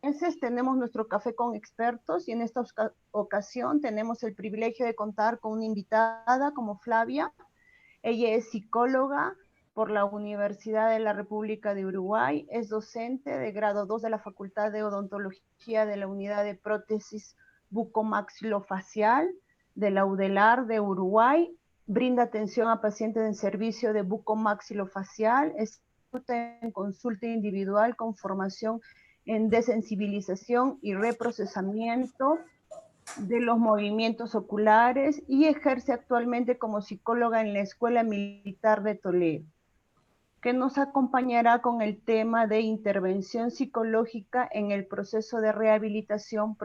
meses tenemos nuestro café con expertos y en esta ocasión tenemos el privilegio de contar con una invitada como Flavia. Ella es psicóloga por la Universidad de la República de Uruguay, es docente de grado 2 de la Facultad de Odontología de la Unidad de Prótesis Bucomaxilofacial de la UDELAR de Uruguay, brinda atención a pacientes en servicio de bucomaxilofacial, es en consulta individual con formación en desensibilización y reprocesamiento de los movimientos oculares y ejerce actualmente como psicóloga en la Escuela Militar de Toledo, que nos acompañará con el tema de intervención psicológica en el proceso de rehabilitación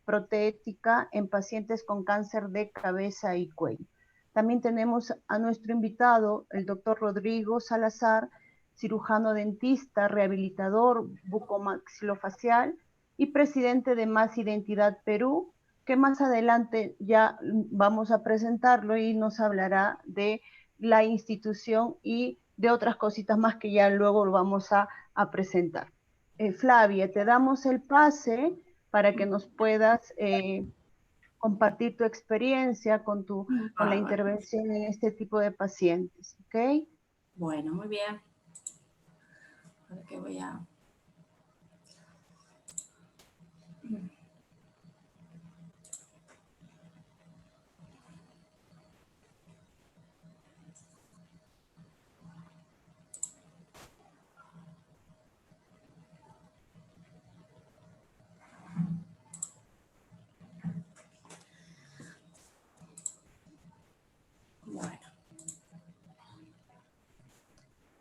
protética en pacientes con cáncer de cabeza y cuello. También tenemos a nuestro invitado, el doctor Rodrigo Salazar, cirujano dentista, rehabilitador bucomaxilofacial y presidente de Más Identidad Perú, que más adelante ya vamos a presentarlo y nos hablará de la institución y de otras cositas más que ya luego lo vamos a presentar. Flavia, te damos el pase para que nos puedas compartir tu experiencia con la intervención en este tipo de pacientes, ¿ok? Bueno, muy bien. Ahora que voy a... Bueno.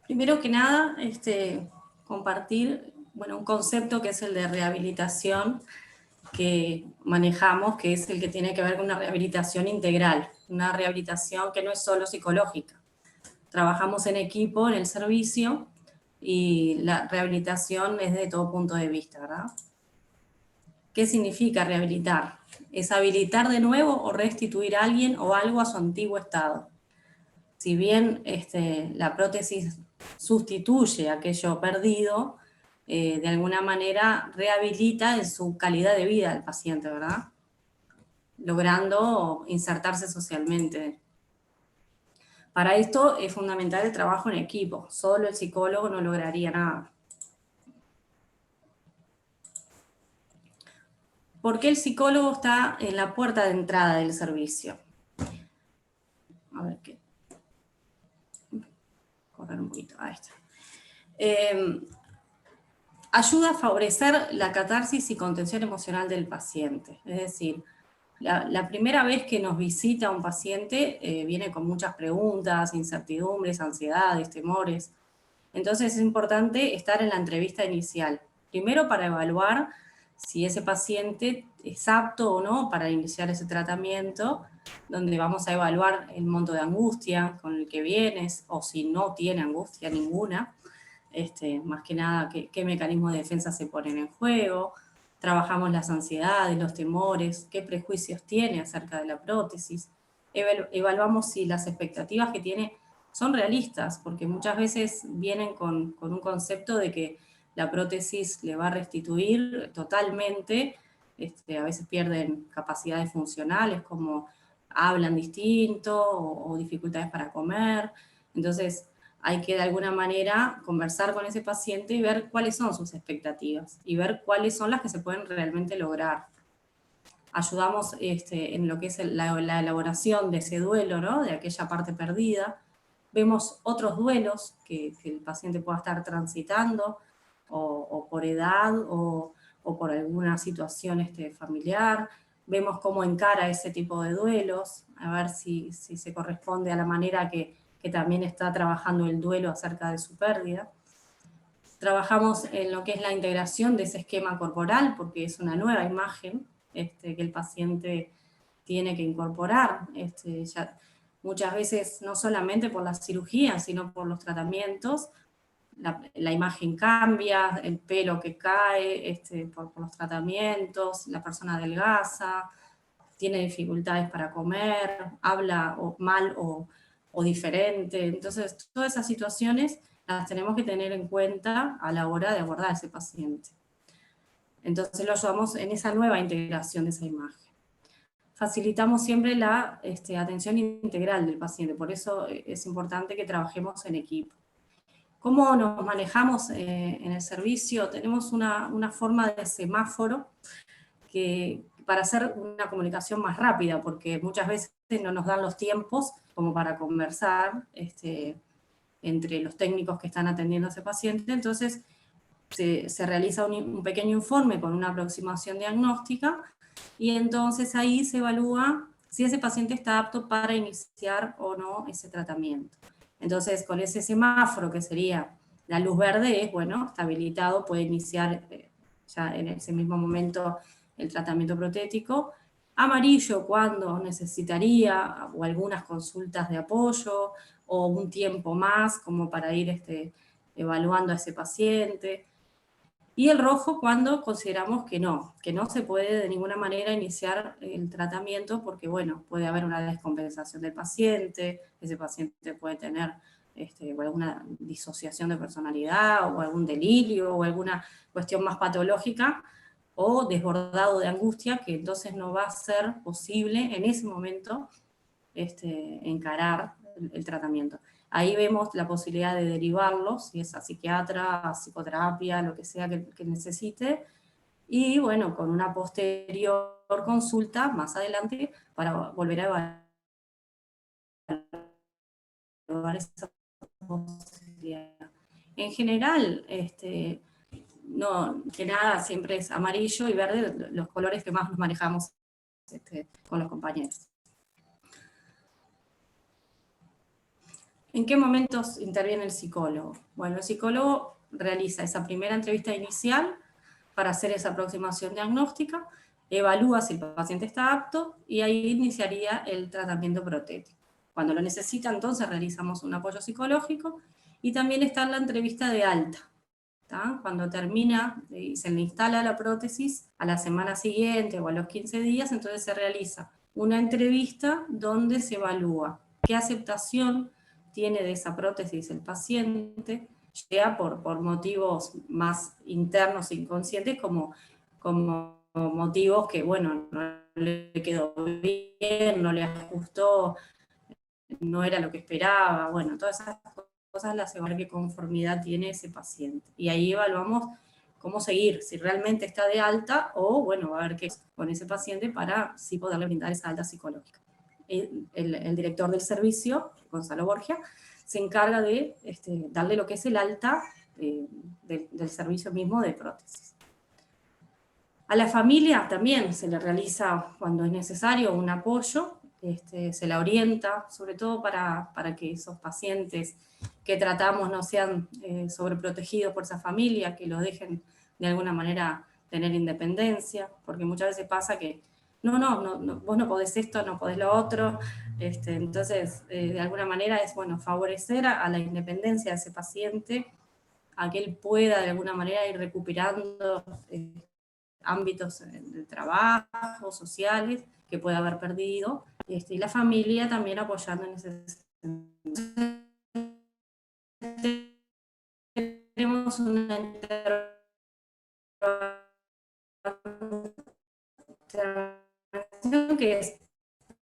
Primero que nada, compartir, bueno, un concepto que es el de rehabilitación que manejamos, que es el que tiene que ver con una rehabilitación integral, una rehabilitación que no es solo psicológica. Trabajamos en equipo, en el servicio, y la rehabilitación es de todo punto de vista, ¿verdad? ¿Qué significa rehabilitar? Es habilitar de nuevo o restituir a alguien o algo a su antiguo estado. Si bien la prótesis sustituye aquello perdido, de alguna manera rehabilita en su calidad de vida al paciente, ¿verdad? Logrando insertarse socialmente. Para esto es fundamental el trabajo en equipo. Solo el psicólogo no lograría nada. ¿Por qué el psicólogo está en la puerta de entrada del servicio? A ver qué. Correr un poquito. Ahí está. Ayuda a favorecer la catarsis y contención emocional del paciente. Es decir, la primera vez que nos visita un paciente viene con muchas preguntas, incertidumbres, ansiedades, temores. Entonces es importante estar en la entrevista inicial. Primero para evaluar si ese paciente es apto o no para iniciar ese tratamiento, donde vamos a evaluar el monto de angustia con el que vienes, o si no tiene angustia ninguna. Más que nada, qué mecanismos de defensa se ponen en juego, trabajamos las ansiedades, los temores, qué prejuicios tiene acerca de la prótesis, evaluamos si las expectativas que tiene son realistas, porque muchas veces vienen con un concepto de que la prótesis le va a restituir totalmente, a veces pierden capacidades funcionales como hablan distinto o dificultades para comer, entonces hay que de alguna manera conversar con ese paciente y ver cuáles son sus expectativas y ver cuáles son las que se pueden realmente lograr. Ayudamos en lo que es la elaboración de ese duelo, ¿no? De aquella parte perdida. Vemos otros duelos que el paciente pueda estar transitando, o por edad, o por alguna situación familiar. Vemos cómo encara ese tipo de duelos, a ver si se corresponde a la manera que también está trabajando el duelo acerca de su pérdida. Trabajamos en lo que es la integración de ese esquema corporal, porque es una nueva imagen que el paciente tiene que incorporar. Ya muchas veces, no solamente por la cirugía, sino por los tratamientos, la imagen cambia, el pelo que cae por los tratamientos, la persona adelgaza, tiene dificultades para comer, habla mal o diferente. Entonces, todas esas situaciones las tenemos que tener en cuenta a la hora de abordar a ese paciente. Entonces lo ayudamos en esa nueva integración de esa imagen. Facilitamos siempre la atención integral del paciente, por eso es importante que trabajemos en equipo. ¿Cómo nos manejamos en el servicio? Tenemos una forma de semáforo para hacer una comunicación más rápida, porque muchas veces no nos dan los tiempos como para conversar entre los técnicos que están atendiendo a ese paciente, entonces se realiza un pequeño informe con una aproximación diagnóstica, y entonces ahí se evalúa si ese paciente está apto para iniciar o no ese tratamiento. Entonces, con ese semáforo, que sería la luz verde, es, bueno, está habilitado, puede iniciar ya en ese mismo momento el tratamiento protético. Amarillo, cuando necesitaría o algunas consultas de apoyo o un tiempo más como para ir evaluando a ese paciente. Y el rojo cuando consideramos que no se puede de ninguna manera iniciar el tratamiento porque, bueno, puede haber una descompensación del paciente, ese paciente puede tener o alguna disociación de personalidad o algún delirio o alguna cuestión más patológica o desbordado de angustia, que entonces no va a ser posible en ese momento encarar el tratamiento. Ahí vemos la posibilidad de derivarlo, si es a psiquiatra, a psicoterapia, lo que sea que necesite, y bueno, con una posterior consulta más adelante para volver a evaluar esa posibilidad. En general, no, que nada, siempre es amarillo y verde, los colores que más nos manejamos con los compañeros. ¿En qué momentos interviene el psicólogo? Bueno, el psicólogo realiza esa primera entrevista inicial para hacer esa aproximación diagnóstica, evalúa si el paciente está apto y ahí iniciaría el tratamiento protético. Cuando lo necesita, entonces realizamos un apoyo psicológico y también está la entrevista de alta. ¿tá? Cuando termina y se le instala la prótesis, a la semana siguiente o a los 15 días, entonces se realiza una entrevista donde se evalúa qué aceptación tiene de esa prótesis el paciente, sea por motivos más internos e inconscientes como motivos que, bueno, no le quedó bien, no le ajustó, no era lo que esperaba, bueno, todas esas cosas las evaluar qué conformidad tiene ese paciente. Y ahí evaluamos cómo seguir, si realmente está de alta o, bueno, a ver qué con ese paciente para sí poderle brindar esa alta psicológica. El director del servicio, Gonzalo Borgia, se encarga de darle lo que es el alta del servicio mismo de prótesis. A la familia también se le realiza, cuando es necesario, un apoyo, se la orienta, sobre todo para que esos pacientes que tratamos no sean sobreprotegidos por esa familia, que los dejen de alguna manera tener independencia, porque muchas veces pasa que no, vos no podés esto, no podés lo otro, entonces de alguna manera es bueno favorecer a la independencia de ese paciente, a que él pueda de alguna manera ir recuperando ámbitos de trabajo, sociales, que puede haber perdido, y la familia también apoyando en ese sentido. Tenemos una intervención que es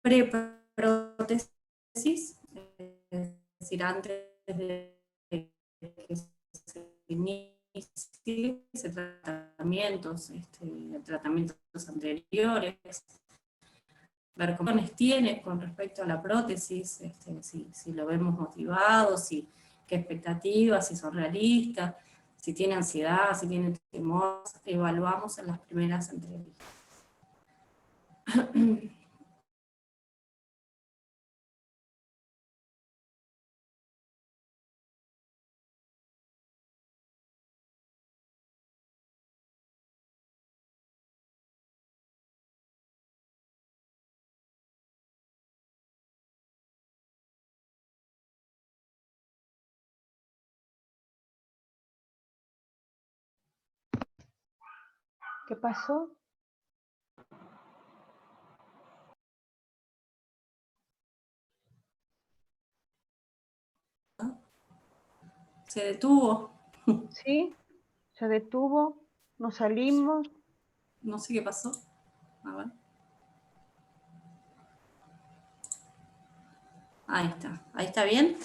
preprótesis, es decir, antes de que se inicie ese tratamientos, tratamientos anteriores, ver cómo tiene con respecto a la prótesis, si lo vemos motivado, qué expectativas, si son realistas, si tiene ansiedad, si tiene temor, evaluamos en las primeras entrevistas. ¿Qué pasó? Se detuvo. Sí, se detuvo, nos salimos. No sé qué pasó. A ver. Ahí está bien.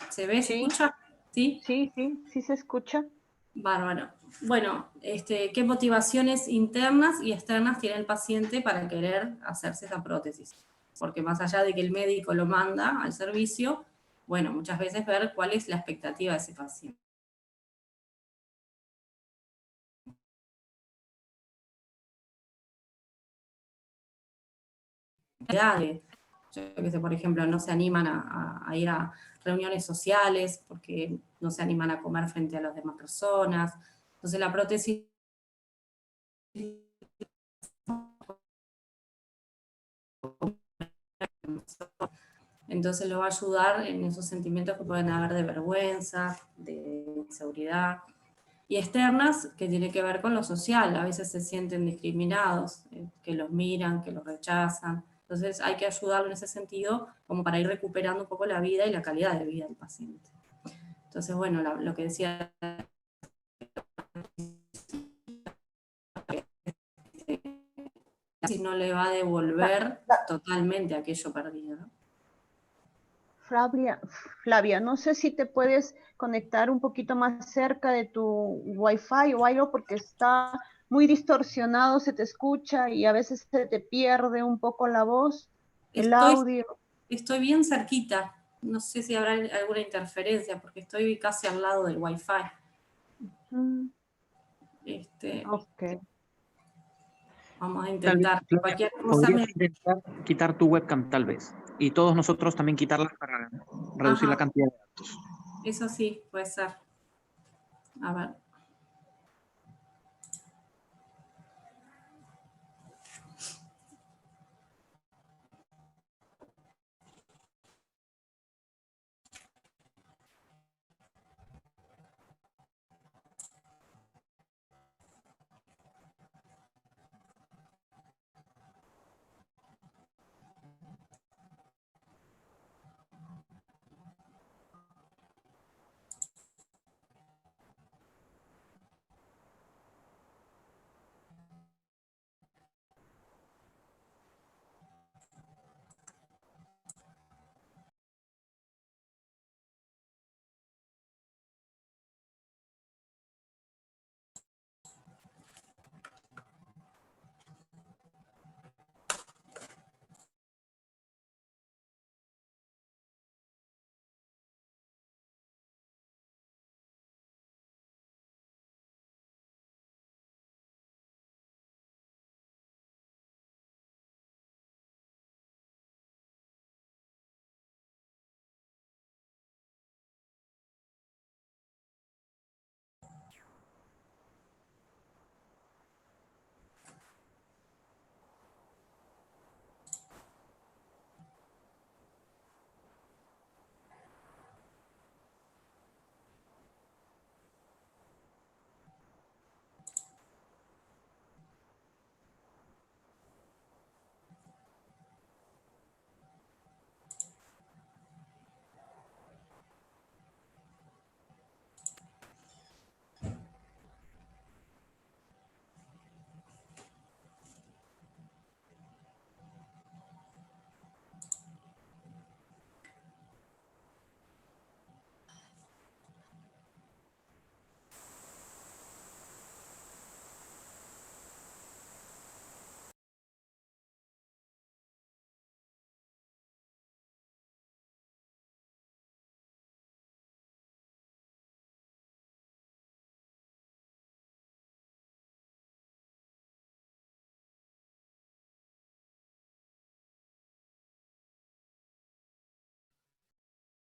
¿Se ve? ¿Se Sí, escucha? ¿Sí? sí se escucha. Bárbaro. Bueno, ¿qué motivaciones internas y externas tiene el paciente para querer hacerse esa prótesis? Porque más allá de que el médico lo manda al servicio, bueno, muchas veces ver cuál es la expectativa de ese paciente. Yo que sé, por ejemplo, no se animan a ir a reuniones sociales porque no se animan a comer frente a las demás personas. Entonces la prótesis entonces lo va a ayudar en esos sentimientos que pueden haber de vergüenza, de inseguridad, y externas que tiene que ver con lo social. A veces se sienten discriminados, que los miran, que los rechazan. Entonces hay que ayudarlo en ese sentido como para ir recuperando un poco la vida y la calidad de vida del paciente. Entonces, bueno, lo que decía, si no le va a Fla- devolver Fla- totalmente aquello perdido, ¿no? Flavia, Flavia, no sé si te puedes conectar un poquito más cerca de tu Wi-Fi o algo porque está muy distorsionado, se te escucha y a veces se te pierde un poco la voz, el Estoy, audio. estoy bien cerquita. No sé si habrá alguna interferencia porque estoy casi al lado del Wi-Fi. Mm, Este, ok. Vamos a Tal vez, intentar. Flavia, Cualquier cosa podrías me... intentar quitar tu webcam, tal vez. Y todos nosotros también quitarla para reducir la Ajá, cantidad de datos. eso sí, puede ser. A ver.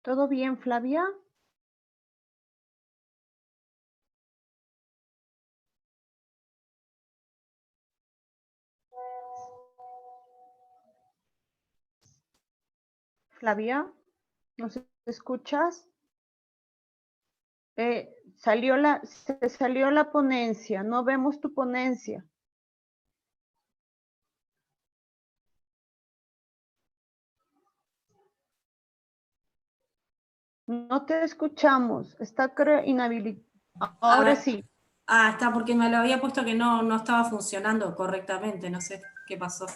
¿Todo bien, Flavia? Flavia, ¿nos escuchas? Se salió la ponencia, no vemos tu ponencia. No te escuchamos, está inhabilitado. A Ahora ver, sí. Ah, está, porque me lo había puesto que no estaba funcionando correctamente, no sé qué pasó.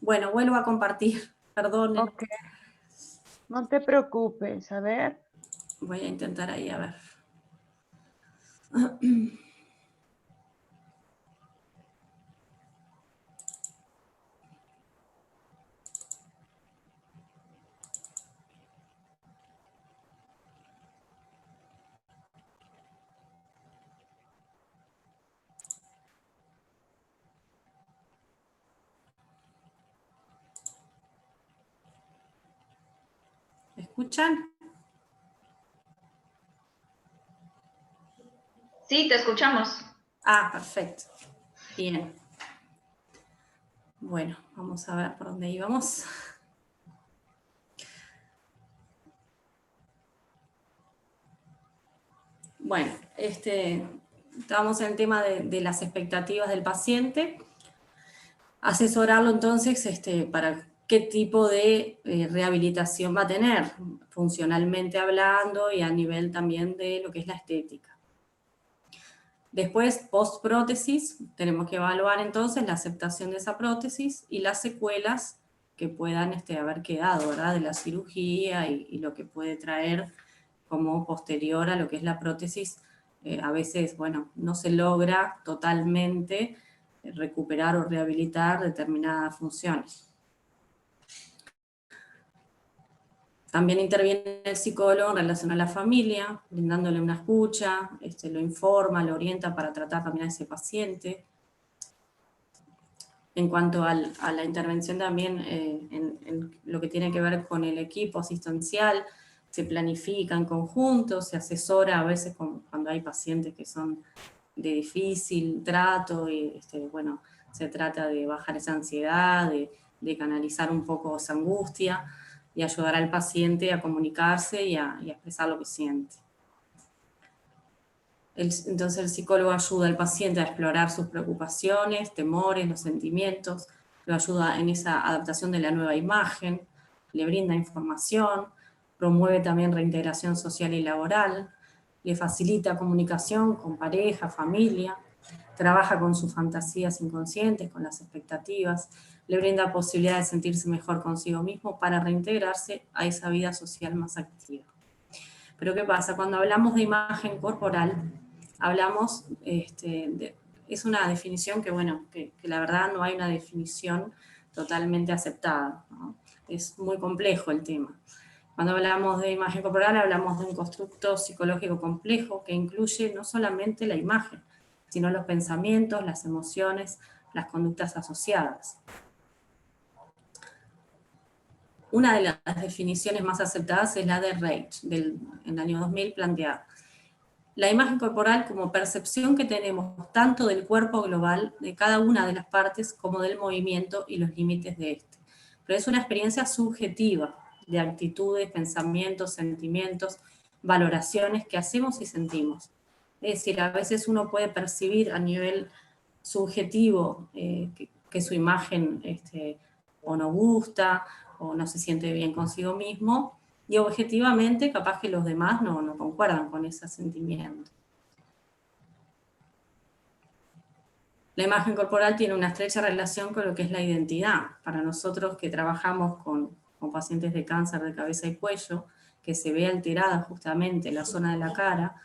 Bueno, vuelvo a compartir, perdonen. Ok, no te preocupes, a ver. Voy a intentar ahí, a ver. ¿Me escuchan? Sí, te escuchamos. Ah, perfecto. Bien. Bueno, vamos a ver por dónde íbamos. Bueno, estábamos en el tema de las expectativas del paciente. Asesorarlo entonces para qué tipo de rehabilitación va a tener, funcionalmente hablando y a nivel también de lo que es la estética. Después, post-prótesis, tenemos que evaluar entonces la aceptación de esa prótesis y las secuelas que puedan haber quedado, ¿verdad? De la cirugía y lo que puede traer como posterior a lo que es la prótesis. A veces, bueno, no se logra totalmente recuperar o rehabilitar determinadas funciones. También interviene el psicólogo en relación a la familia, brindándole una escucha, lo informa, lo orienta para tratar también a ese paciente. En cuanto a la intervención también en lo que tiene que ver con el equipo asistencial, se planifica en conjunto, se asesora a veces cuando hay pacientes que son de difícil trato y bueno, se trata de bajar esa ansiedad, de canalizar un poco esa angustia y ayudar al paciente a comunicarse y a expresar lo que siente. Entonces el psicólogo ayuda al paciente a explorar sus preocupaciones, temores, los sentimientos, lo ayuda en esa adaptación de la nueva imagen, le brinda información, promueve también reintegración social y laboral, le facilita comunicación con pareja, familia, trabaja con sus fantasías inconscientes, con las expectativas, le brinda posibilidad de sentirse mejor consigo mismo para reintegrarse a esa vida social más activa. Pero ¿qué pasa? Cuando hablamos de imagen corporal, hablamos, es una definición que, bueno, que la verdad no hay una definición totalmente aceptada, ¿no? Es muy complejo el tema. Cuando hablamos de imagen corporal, hablamos de un constructo psicológico complejo que incluye no solamente la imagen, sino los pensamientos, las emociones, las conductas asociadas. Una de las definiciones más aceptadas es la de Reich, en el año 2000 planteada. La imagen corporal como percepción que tenemos tanto del cuerpo global, de cada una de las partes, como del movimiento y los límites de este. Pero es una experiencia subjetiva de actitudes, pensamientos, sentimientos, valoraciones que hacemos y sentimos. Es decir, a veces uno puede percibir a nivel subjetivo que su imagen o no gusta, o no se siente bien consigo mismo, y objetivamente capaz que los demás no concuerdan con ese sentimiento. La imagen corporal tiene una estrecha relación con lo que es la identidad. Para nosotros que trabajamos con pacientes de cáncer de cabeza y cuello, que se ve alterada justamente la zona de la cara,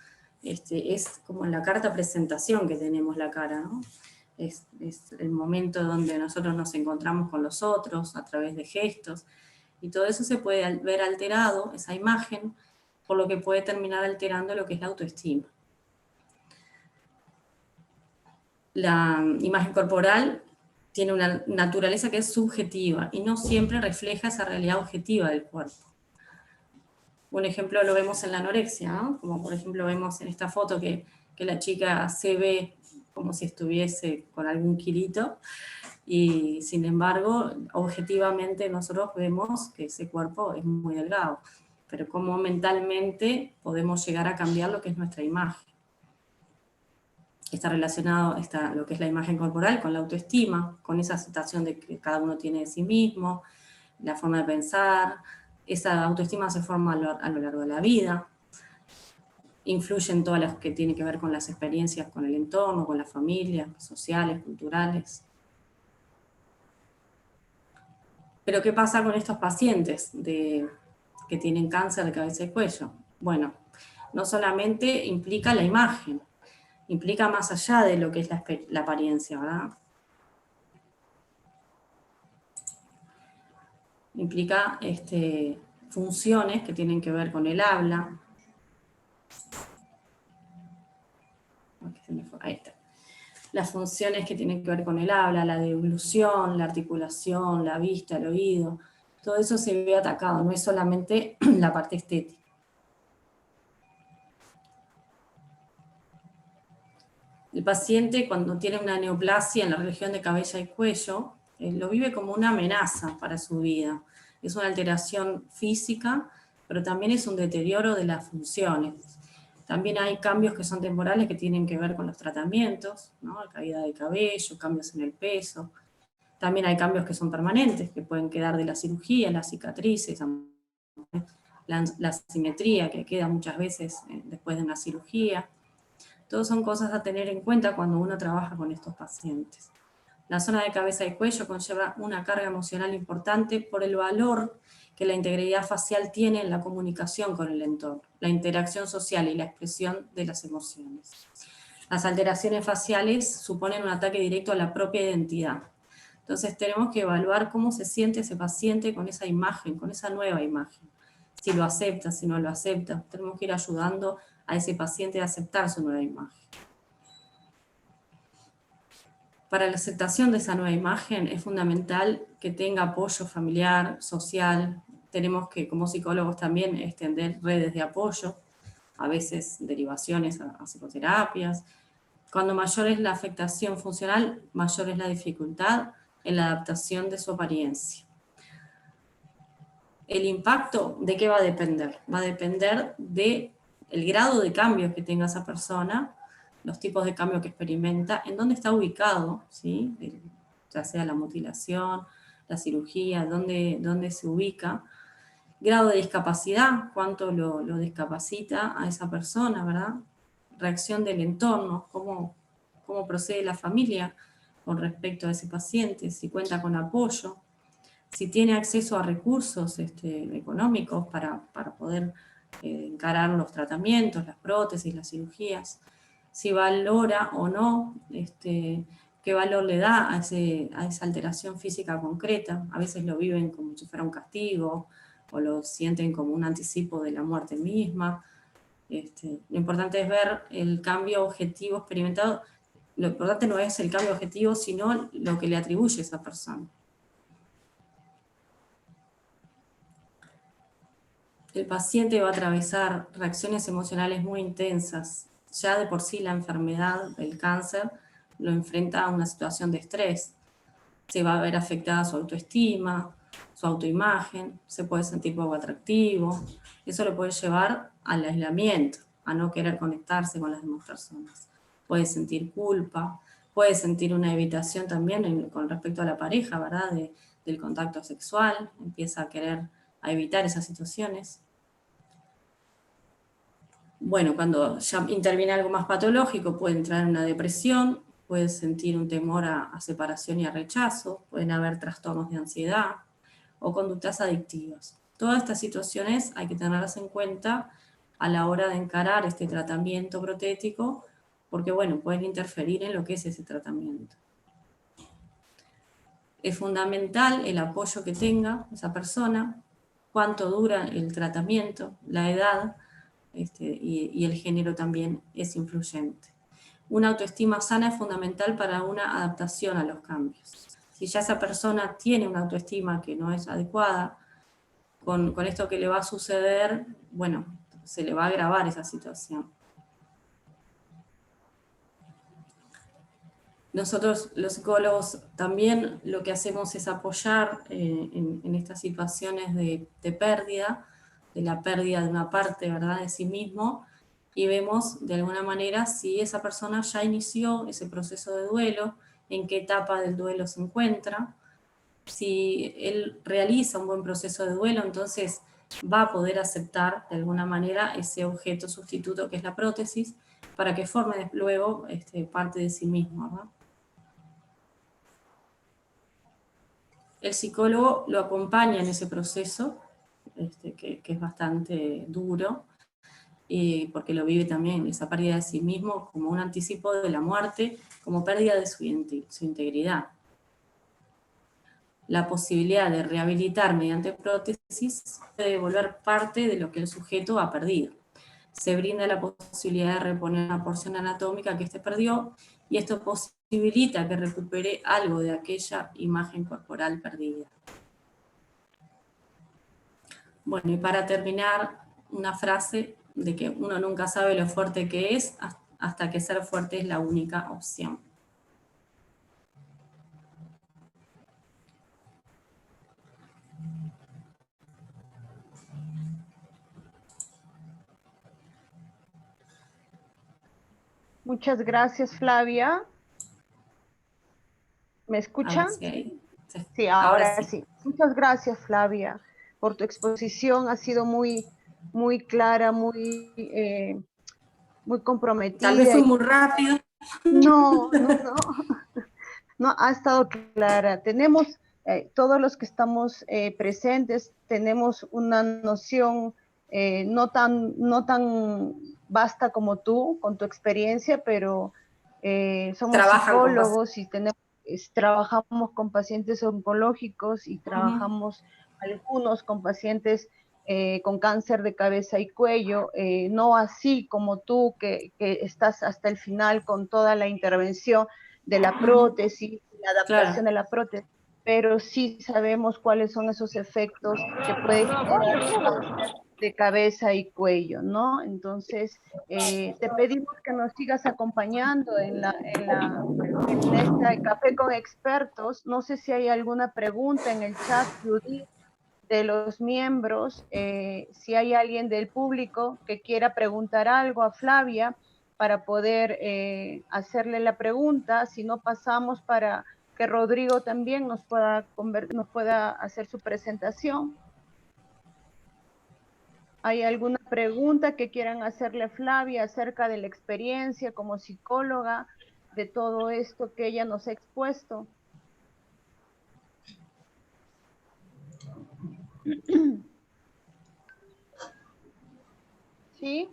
es como la carta presentación que tenemos la cara, ¿no? Es el momento donde nosotros nos encontramos con los otros a través de gestos, y todo eso se puede ver alterado, esa imagen, por lo que puede terminar alterando lo que es la autoestima. La imagen corporal tiene una naturaleza que es subjetiva y no siempre refleja esa realidad objetiva del cuerpo. Un ejemplo lo vemos en la anorexia, ¿no? Como por ejemplo vemos en esta foto que la chica se ve como si estuviese con algún kilito, y sin embargo, objetivamente nosotros vemos que ese cuerpo es muy delgado, pero cómo mentalmente podemos llegar a cambiar lo que es nuestra imagen. Está relacionado lo que es la imagen corporal con la autoestima, con esa aceptación de que cada uno tiene de sí mismo, la forma de pensar. Esa autoestima se forma a lo largo de la vida. influyen todas las que tienen que ver con las experiencias con el entorno, con la familia, sociales, culturales. Pero ¿qué pasa con estos pacientes que tienen cáncer de cabeza y cuello? Bueno, no solamente implica la imagen, implica más allá de lo que es la apariencia, ¿verdad? Implica funciones que tienen que ver con el habla. Ahí está. Las funciones que tienen que ver con el habla, la deglución, la articulación, la vista, el oído, todo eso se ve atacado, no es solamente la parte estética. El paciente, cuando tiene una neoplasia en la región de cabeza y cuello, lo vive como una amenaza para su vida. Es una alteración física, pero también es un deterioro de las funciones. También hay cambios que son temporales que tienen que ver con los tratamientos, ¿no? Caída de cabello, cambios en el peso. También hay cambios que son permanentes, que pueden quedar de la cirugía, las cicatrices, la simetría que queda muchas veces después de una cirugía. Todas son cosas a tener en cuenta cuando uno trabaja con estos pacientes. La zona de cabeza y cuello conlleva una carga emocional importante por el valor que la integridad facial tiene en la comunicación con el entorno, la interacción social y la expresión de las emociones. Las alteraciones faciales suponen un ataque directo a la propia identidad. Entonces tenemos que evaluar cómo se siente ese paciente con esa imagen, con esa nueva imagen. Si lo acepta, si no lo acepta. Tenemos que ir ayudando a ese paciente a aceptar su nueva imagen. Para la aceptación de esa nueva imagen es fundamental que tenga apoyo familiar, social. Tenemos que, como psicólogos, también extender redes de apoyo, a veces derivaciones a psicoterapias. Cuando mayor es la afectación funcional, mayor es la dificultad en la adaptación de su apariencia. El impacto, ¿de qué va a depender? Va a depender del grado de cambios que tenga esa persona, los tipos de cambio que experimenta, en dónde está ubicado, ¿sí? Ya sea la mutilación, la cirugía, dónde se ubica, grado de discapacidad, cuánto lo discapacita a esa persona, ¿verdad? Reacción del entorno, cómo procede la familia con respecto a ese paciente, si cuenta con apoyo, si tiene acceso a recursos económicos para poder encarar los tratamientos, las prótesis, las cirugías, si valora o no, qué valor le da a esa alteración física concreta. A veces lo viven como si fuera un castigo, o lo sienten como un anticipo de la muerte misma. Lo importante es ver el cambio objetivo experimentado. Lo importante no es el cambio objetivo, sino lo que le atribuye a esa persona. El paciente va a atravesar reacciones emocionales muy intensas. Ya de por sí la enfermedad, el cáncer, lo enfrenta a una situación de estrés. Se va a ver afectada su autoestima, su autoimagen, se puede sentir poco atractivo. Eso lo puede llevar al aislamiento, a no querer conectarse con las demás personas. Puede sentir culpa, puede sentir una evitación también con respecto a la pareja, ¿verdad? Del contacto sexual, empieza a evitar esas situaciones. Bueno, cuando ya interviene algo más patológico, puede entrar en una depresión, puede sentir un temor a separación y a rechazo, pueden haber trastornos de ansiedad o conductas adictivas. Todas estas situaciones hay que tenerlas en cuenta a la hora de encarar este tratamiento protético, porque bueno, pueden interferir en lo que es ese tratamiento. Es fundamental el apoyo que tenga esa persona, cuánto dura el tratamiento, la edad, y el género también es influyente. Una autoestima sana es fundamental para una adaptación a los cambios. Si ya esa persona tiene una autoestima que no es adecuada, con esto que le va a suceder, bueno, se le va a agravar esa situación. Nosotros, los psicólogos, también lo que hacemos es apoyar en estas situaciones de pérdida, de la pérdida de una parte, ¿verdad?, de sí mismo, y vemos de alguna manera si esa persona ya inició ese proceso de duelo, en qué etapa del duelo se encuentra. Si él realiza un buen proceso de duelo, entonces va a poder aceptar de alguna manera ese objeto sustituto que es la prótesis, para que forme luego parte de sí mismo, ¿verdad? El psicólogo lo acompaña en ese proceso, que es bastante duro, porque lo vive también, esa pérdida de sí mismo, como un anticipo de la muerte, como pérdida de su integridad. La posibilidad de rehabilitar mediante prótesis puede devolver parte de lo que el sujeto ha perdido. Se brinda la posibilidad de reponer una porción anatómica que éste perdió, y esto posibilita que recupere algo de aquella imagen corporal perdida. Bueno, y para terminar, una frase de que uno nunca sabe lo fuerte que es hasta que ser fuerte es la única opción. Muchas gracias, Flavia. ¿Me escuchan? Sí, ahora sí. Muchas gracias, Flavia, por tu exposición. Ha sido muy clara, muy comprometida. Tal vez fue muy rápido. No, ha estado clara. Tenemos, todos los que estamos presentes, tenemos una noción no tan vasta como tú, con tu experiencia, pero somos psicólogos y trabajamos con pacientes oncológicos y trabajamos algunos con pacientes con cáncer de cabeza y cuello, no así como tú que estás hasta el final con toda la intervención de la prótesis, la adaptación de la prótesis, pero sí sabemos cuáles son esos efectos que puede generar el cáncer de cabeza y cuello, ¿no? Entonces, te pedimos que nos sigas acompañando en este Café con Expertos. No sé si hay alguna pregunta en el chat, Judith, de los miembros, si hay alguien del público que quiera preguntar algo a Flavia para poder hacerle la pregunta. Si no, pasamos para que Rodrigo también nos pueda hacer su presentación. ¿Hay alguna pregunta que quieran hacerle a Flavia acerca de la experiencia como psicóloga, de todo esto que ella nos ha expuesto? ¿Sí?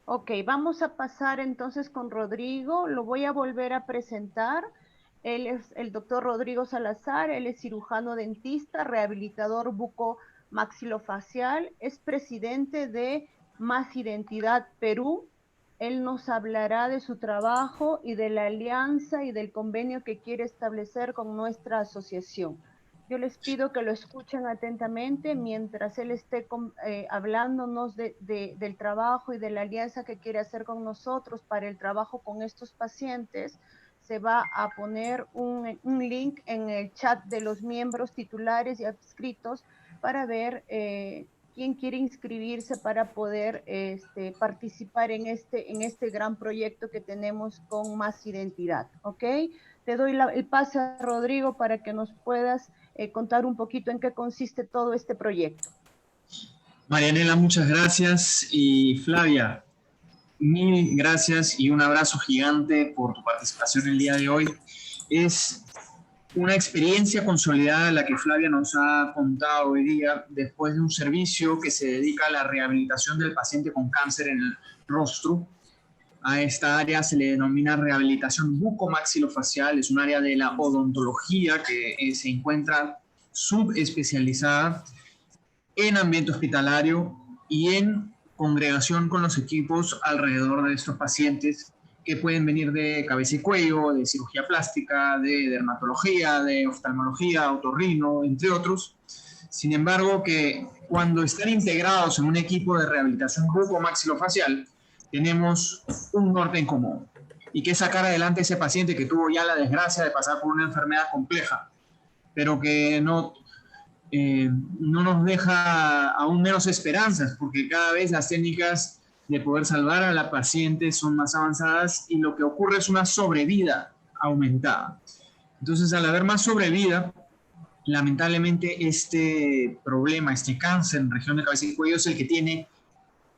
Ok, vamos a pasar entonces con Rodrigo. Lo voy a volver a presentar. Él es el doctor Rodrigo Salazar. Él es cirujano dentista, rehabilitador bucomaxilofacial. Es presidente de Más Identidad Perú. Él nos hablará de su trabajo y de la alianza y del convenio que quiere establecer con nuestra asociación. Yo les pido que lo escuchen atentamente mientras él esté hablándonos del trabajo y de la alianza que quiere hacer con nosotros para el trabajo con estos pacientes. Se va a poner un link en el chat de los miembros titulares y adscritos para ver quién quiere inscribirse para poder participar en este gran proyecto que tenemos con Más Identidad, ¿ok? Te doy el pase a Rodrigo para que nos puedas contar un poquito en qué consiste todo este proyecto. Marianela, muchas gracias. Y Flavia, mil gracias y un abrazo gigante por tu participación el día de hoy. Es una experiencia consolidada la que Flavia nos ha contado hoy día después de un servicio que se dedica a la rehabilitación del paciente con cáncer en el rostro. A esta área se le denomina rehabilitación bucomaxilofacial. Es un área de la odontología que se encuentra subespecializada en ambiente hospitalario y en congregación con los equipos alrededor de estos pacientes que pueden venir de cabeza y cuello, de cirugía plástica, de dermatología, de oftalmología, otorrino, entre otros. Sin embargo, que cuando están integrados en un equipo de rehabilitación bucomaxilofacial, tenemos un norte en común, y que es sacar adelante ese paciente que tuvo ya la desgracia de pasar por una enfermedad compleja, pero que no nos deja aún menos esperanzas, porque cada vez las técnicas de poder salvar a la paciente son más avanzadas y lo que ocurre es una sobrevida aumentada. Entonces, al haber más sobrevida, lamentablemente este problema, este cáncer en región de cabeza y cuello es el que tiene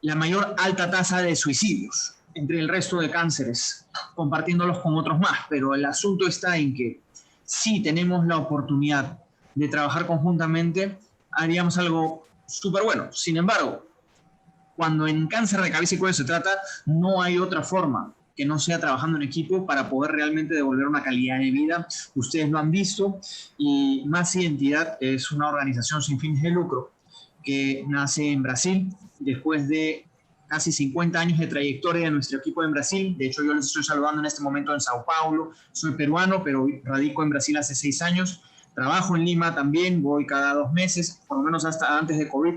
la mayor alta tasa de suicidios entre el resto de cánceres, compartiéndolos con otros más. Pero el asunto está en que si tenemos la oportunidad de trabajar conjuntamente, haríamos algo súper bueno. Sin embargo, cuando en cáncer de cabeza y cuello se trata, no hay otra forma que no sea trabajando en equipo para poder realmente devolver una calidad de vida. Ustedes lo han visto, y Más Identidad es una organización sin fines de lucro que nace en Brasil después de casi 50 años de trayectoria de nuestro equipo en Brasil. De hecho, yo les estoy saludando en este momento en Sao Paulo. Soy peruano, pero radico en Brasil hace 6 años. Trabajo en Lima también, voy cada 2 meses, por lo menos hasta antes de COVID.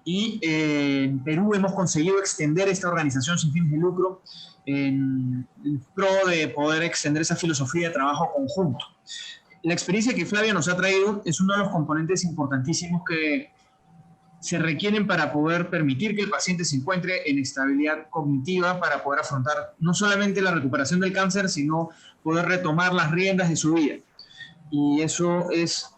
Y en Perú hemos conseguido extender esta organización sin fines de lucro en pro de poder extender esa filosofía de trabajo conjunto. La experiencia que Flavia nos ha traído es uno de los componentes importantísimos que se requieren para poder permitir que el paciente se encuentre en estabilidad cognitiva para poder afrontar no solamente la recuperación del cáncer, sino poder retomar las riendas de su vida. Y eso es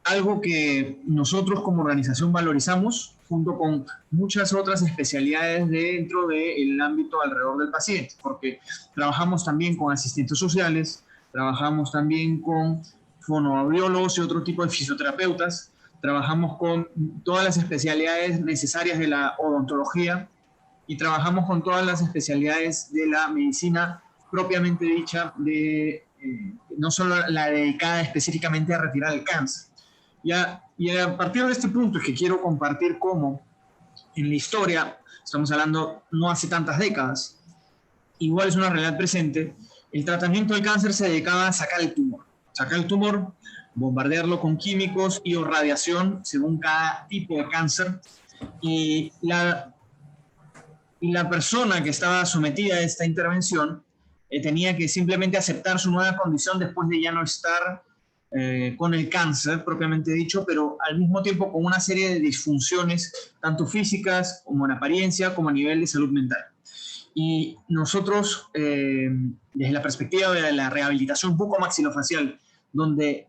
algo que nosotros como organización valorizamos, junto con muchas otras especialidades dentro del ámbito alrededor del paciente, porque trabajamos también con asistentes sociales, trabajamos también con fonoaudiólogos y otro tipo de fisioterapeutas, trabajamos con todas las especialidades necesarias de la odontología y trabajamos con todas las especialidades de la medicina propiamente dicha, no solo la dedicada específicamente a retirar el cáncer. Y a partir de este punto es que quiero compartir cómo en la historia, estamos hablando no hace tantas décadas, igual es una realidad presente, el tratamiento del cáncer se dedicaba a sacar el tumor, bombardearlo con químicos y o radiación según cada tipo de cáncer, y la persona que estaba sometida a esta intervención tenía que simplemente aceptar su nueva condición después de ya no estar con el cáncer propiamente dicho, pero al mismo tiempo con una serie de disfunciones, tanto físicas como en apariencia, como a nivel de salud mental. Y nosotros, desde la perspectiva de la rehabilitación bucomaxilofacial, donde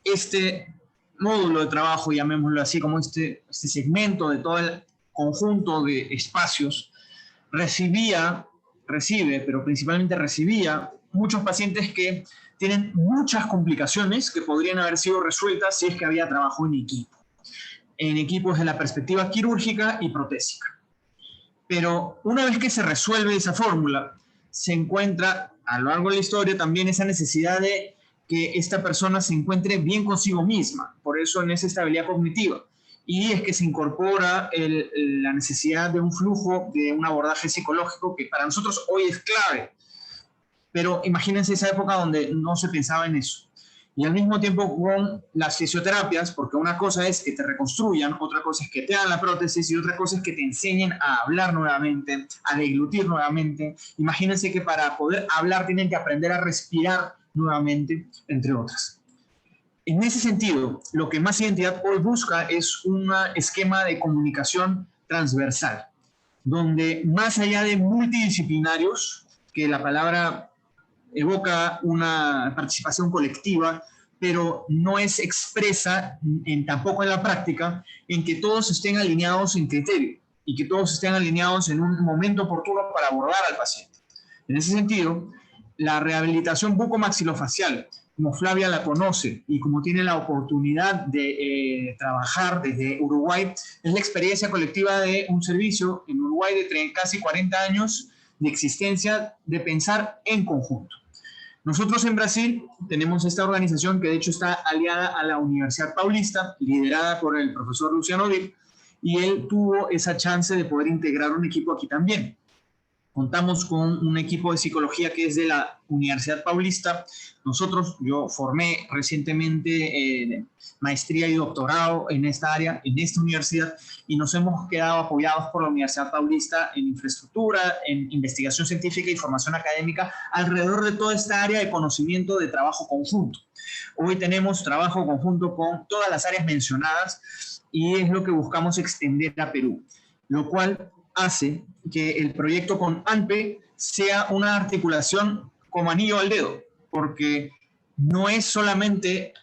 este módulo de trabajo, llamémoslo así, como este segmento de todo el conjunto de espacios, recibe, pero principalmente recibía muchos pacientes que tienen muchas complicaciones que podrían haber sido resueltas si es que había trabajo en equipo desde la perspectiva quirúrgica y protésica. Pero una vez que se resuelve esa fórmula, se encuentra a lo largo de la historia también esa necesidad de que esta persona se encuentre bien consigo misma, por eso en esa estabilidad cognitiva. Y es que se incorpora la necesidad de un flujo, de un abordaje psicológico que para nosotros hoy es clave. Pero imagínense esa época donde no se pensaba en eso. Y al mismo tiempo con las fisioterapias, porque una cosa es que te reconstruyan, otra cosa es que te hagan la prótesis y otra cosa es que te enseñen a hablar nuevamente, a deglutir nuevamente. Imagínense que para poder hablar tienen que aprender a respirar nuevamente, entre otras. En ese sentido, lo que Más Identidad hoy busca es un esquema de comunicación transversal, donde más allá de multidisciplinarios, que la palabra evoca una participación colectiva, pero no es expresa tampoco en la práctica, en que todos estén alineados en criterio y que todos estén alineados en un momento oportuno para abordar al paciente. En ese sentido, la rehabilitación bucomaxilofacial, como Flavia la conoce y como tiene la oportunidad de trabajar desde Uruguay, es la experiencia colectiva de un servicio en Uruguay de casi 40 años de existencia, de pensar en conjunto. Nosotros en Brasil tenemos esta organización que de hecho está aliada a la Universidad Paulista, liderada por el profesor Luciano Dip, y él tuvo esa chance de poder integrar un equipo aquí también. Contamos con un equipo de psicología que es de la Universidad Paulista. Yo formé recientemente maestría y doctorado en esta área, en esta universidad, y nos hemos quedado apoyados por la Universidad Paulista en infraestructura, en investigación científica y formación académica alrededor de toda esta área de conocimiento de trabajo conjunto. Hoy tenemos trabajo conjunto con todas las áreas mencionadas y es lo que buscamos extender a Perú, lo cual hace que el proyecto con ANPE sea una articulación como anillo al dedo, porque no es solamente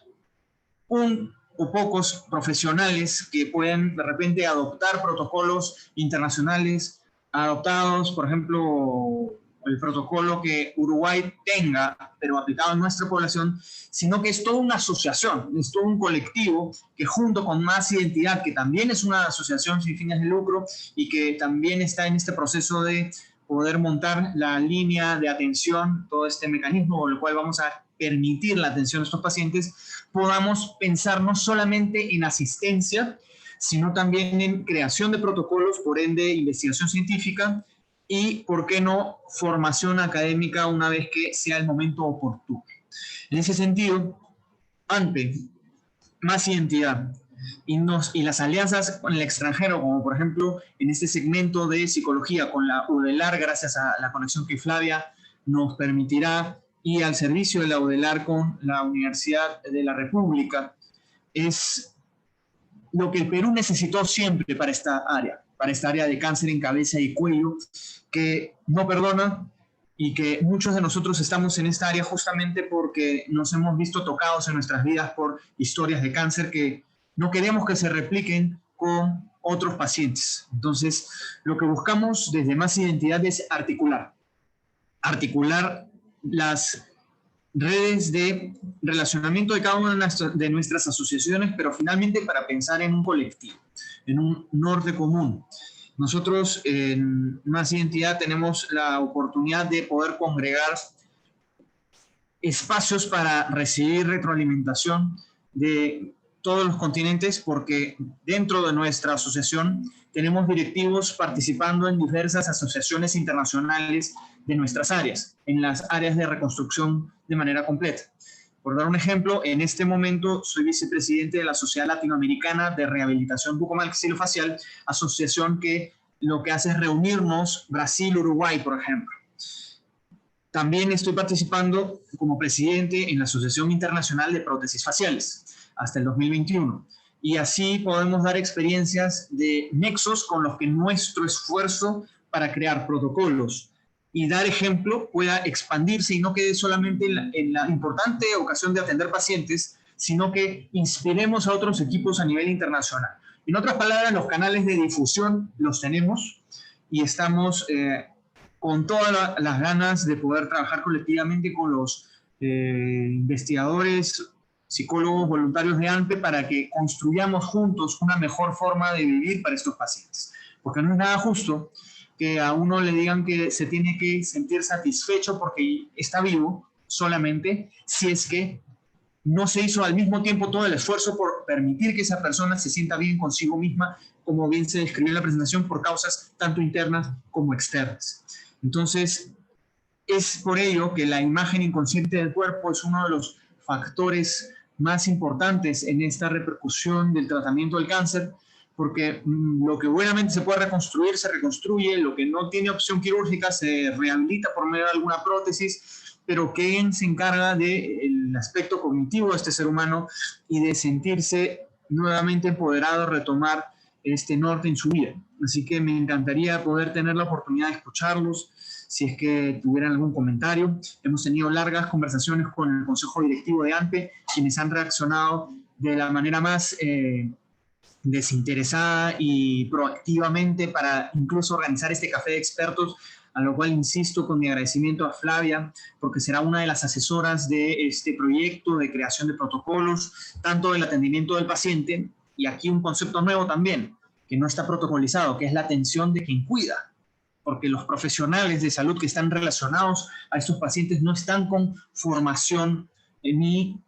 un o pocos profesionales que pueden de repente adoptar protocolos internacionales adoptados, por ejemplo, el protocolo que Uruguay tenga, pero aplicado en nuestra población, sino que es toda una asociación, es todo un colectivo que junto con Más Identidad, que también es una asociación sin fines de lucro y que también está en este proceso de poder montar la línea de atención, todo este mecanismo con el cual vamos a permitir la atención de estos pacientes, podamos pensar no solamente en asistencia, sino también en creación de protocolos, por ende investigación científica y, ¿por qué no?, formación académica una vez que sea el momento oportuno. En ese sentido, ANPE, Más Identidad y las alianzas con el extranjero, como por ejemplo en este segmento de psicología con la UDELAR, gracias a la conexión que Flavia nos permitirá, y al servicio de la UDELAR con la Universidad de la República, es lo que el Perú necesitó siempre para esta área de cáncer en cabeza y cuello, que no perdona y que muchos de nosotros estamos en esta área justamente porque nos hemos visto tocados en nuestras vidas por historias de cáncer que no queremos que se repliquen con otros pacientes. Entonces, lo que buscamos desde Más Identidad es articular las redes de relacionamiento de cada una de nuestras asociaciones, pero finalmente para pensar en un colectivo, en un norte común. Nosotros en Más Identidad tenemos la oportunidad de poder congregar espacios para recibir retroalimentación de todos los continentes, porque dentro de nuestra asociación tenemos directivos participando en diversas asociaciones internacionales de nuestras áreas, en las áreas de reconstrucción de manera completa. Por dar un ejemplo, en este momento soy vicepresidente de la Sociedad Latinoamericana de Rehabilitación Bucomaxilofacial, asociación que lo que hace es reunirnos Brasil-Uruguay, por ejemplo. También estoy participando como presidente en la Asociación Internacional de Prótesis Faciales hasta el 2021. Y así podemos dar experiencias de nexos con los que nuestro esfuerzo para crear protocolos y dar ejemplo pueda expandirse y no quede solamente en la importante ocasión de atender pacientes, sino que inspiremos a otros equipos a nivel internacional. En otras palabras, los canales de difusión los tenemos y estamos con todas las ganas de poder trabajar colectivamente con los investigadores, psicólogos voluntarios de ANPE para que construyamos juntos una mejor forma de vivir para estos pacientes. Porque no es nada justo que a uno le digan que se tiene que sentir satisfecho porque está vivo solamente si es que no se hizo al mismo tiempo todo el esfuerzo por permitir que esa persona se sienta bien consigo misma, como bien se describió en la presentación, por causas tanto internas como externas. Entonces, es por ello que la imagen inconsciente del cuerpo es uno de los factores más importantes en esta repercusión del tratamiento del cáncer, porque lo que buenamente se puede reconstruir, se reconstruye, lo que no tiene opción quirúrgica se rehabilita por medio de alguna prótesis, pero ¿quién se encarga del aspecto cognitivo de este ser humano y de sentirse nuevamente empoderado, retomar este norte en su vida? Así que me encantaría poder tener la oportunidad de escucharlos, si es que tuvieran algún comentario. Hemos tenido largas conversaciones con el Consejo Directivo de ANPE, quienes han reaccionado de la manera más desinteresada y proactivamente para incluso organizar este café de expertos, a lo cual insisto con mi agradecimiento a Flavia, porque será una de las asesoras de este proyecto de creación de protocolos, tanto del atendimiento del paciente, y aquí un concepto nuevo también, que no está protocolizado, que es la atención de quien cuida, porque los profesionales de salud que están relacionados a estos pacientes no están con formación ni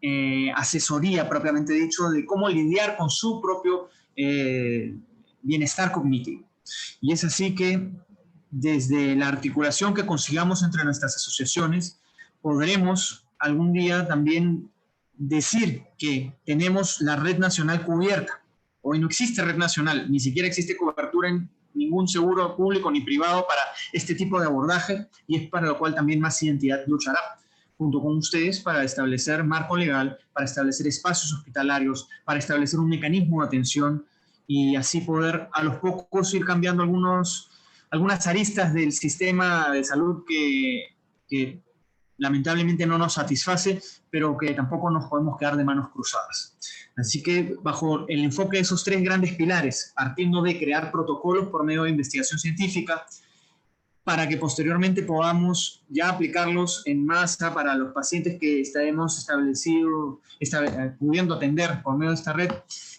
asesoría propiamente dicho de cómo lidiar con su propio bienestar cognitivo. Y es así que desde la articulación que consigamos entre nuestras asociaciones, podremos algún día también decir que tenemos la red nacional cubierta. Hoy no existe red nacional, ni siquiera existe cobertura en ningún seguro público ni privado para este tipo de abordaje, y es para lo cual también Más Identidad luchará junto con ustedes para establecer marco legal, para establecer espacios hospitalarios, para establecer un mecanismo de atención y así poder a los pocos ir cambiando algunas aristas del sistema de salud que lamentablemente no nos satisface, pero que tampoco nos podemos quedar de manos cruzadas. Así que bajo el enfoque de esos tres grandes pilares, partiendo de crear protocolos por medio de investigación científica, para que posteriormente podamos ya aplicarlos en masa para los pacientes que hemos establecido, pudiendo atender por medio de esta red,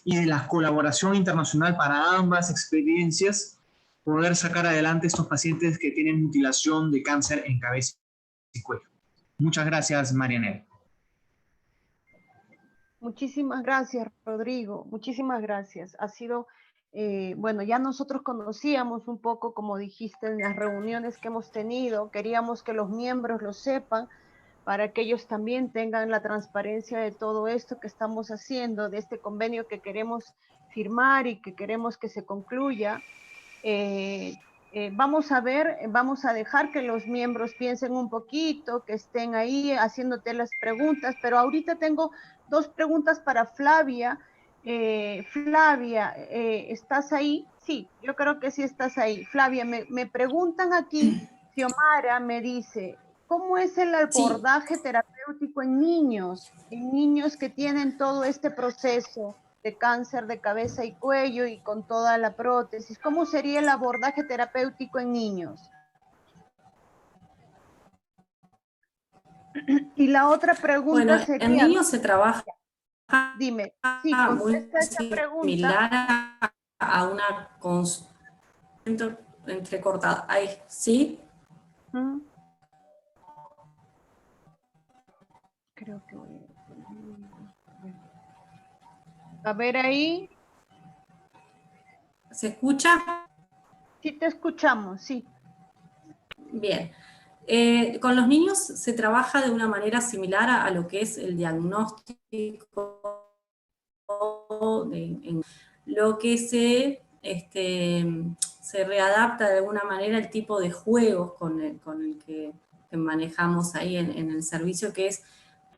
y de la colaboración internacional para ambas experiencias, poder sacar adelante estos pacientes que tienen mutilación de cáncer en cabeza y cuello. Muchas gracias, Marianela. Muchísimas gracias, Rodrigo. Muchísimas gracias. Ha sido, bueno, ya nosotros conocíamos un poco, como dijiste, en las reuniones que hemos tenido. Queríamos que los miembros lo sepan para que ellos también tengan la transparencia de todo esto que estamos haciendo, de este convenio que queremos firmar y que queremos que se concluya. Vamos a ver, vamos a dejar que los miembros piensen un poquito, que estén ahí haciéndote las preguntas, pero ahorita tengo dos preguntas para Flavia. Flavia, ¿estás ahí? Sí, yo creo que sí estás ahí. Flavia, me preguntan aquí, Xiomara me dice, ¿cómo es el abordaje terapéutico en niños que tienen todo este proceso de cáncer de cabeza y cuello y con toda la prótesis? ¿Cómo sería el abordaje terapéutico en niños? Y la otra pregunta Bueno, sería... en niños se trabaja Dime, sí, muy contesta esta pregunta. similar a una consulta entrecortada. Ahí, ¿sí? Creo que voy a ver ahí. ¿Se escucha? Sí, te escuchamos, sí. Bien. Con los niños se trabaja de una manera similar a lo que es el diagnóstico, en lo que se readapta de alguna manera el tipo de juegos con el que manejamos ahí en el servicio, que es,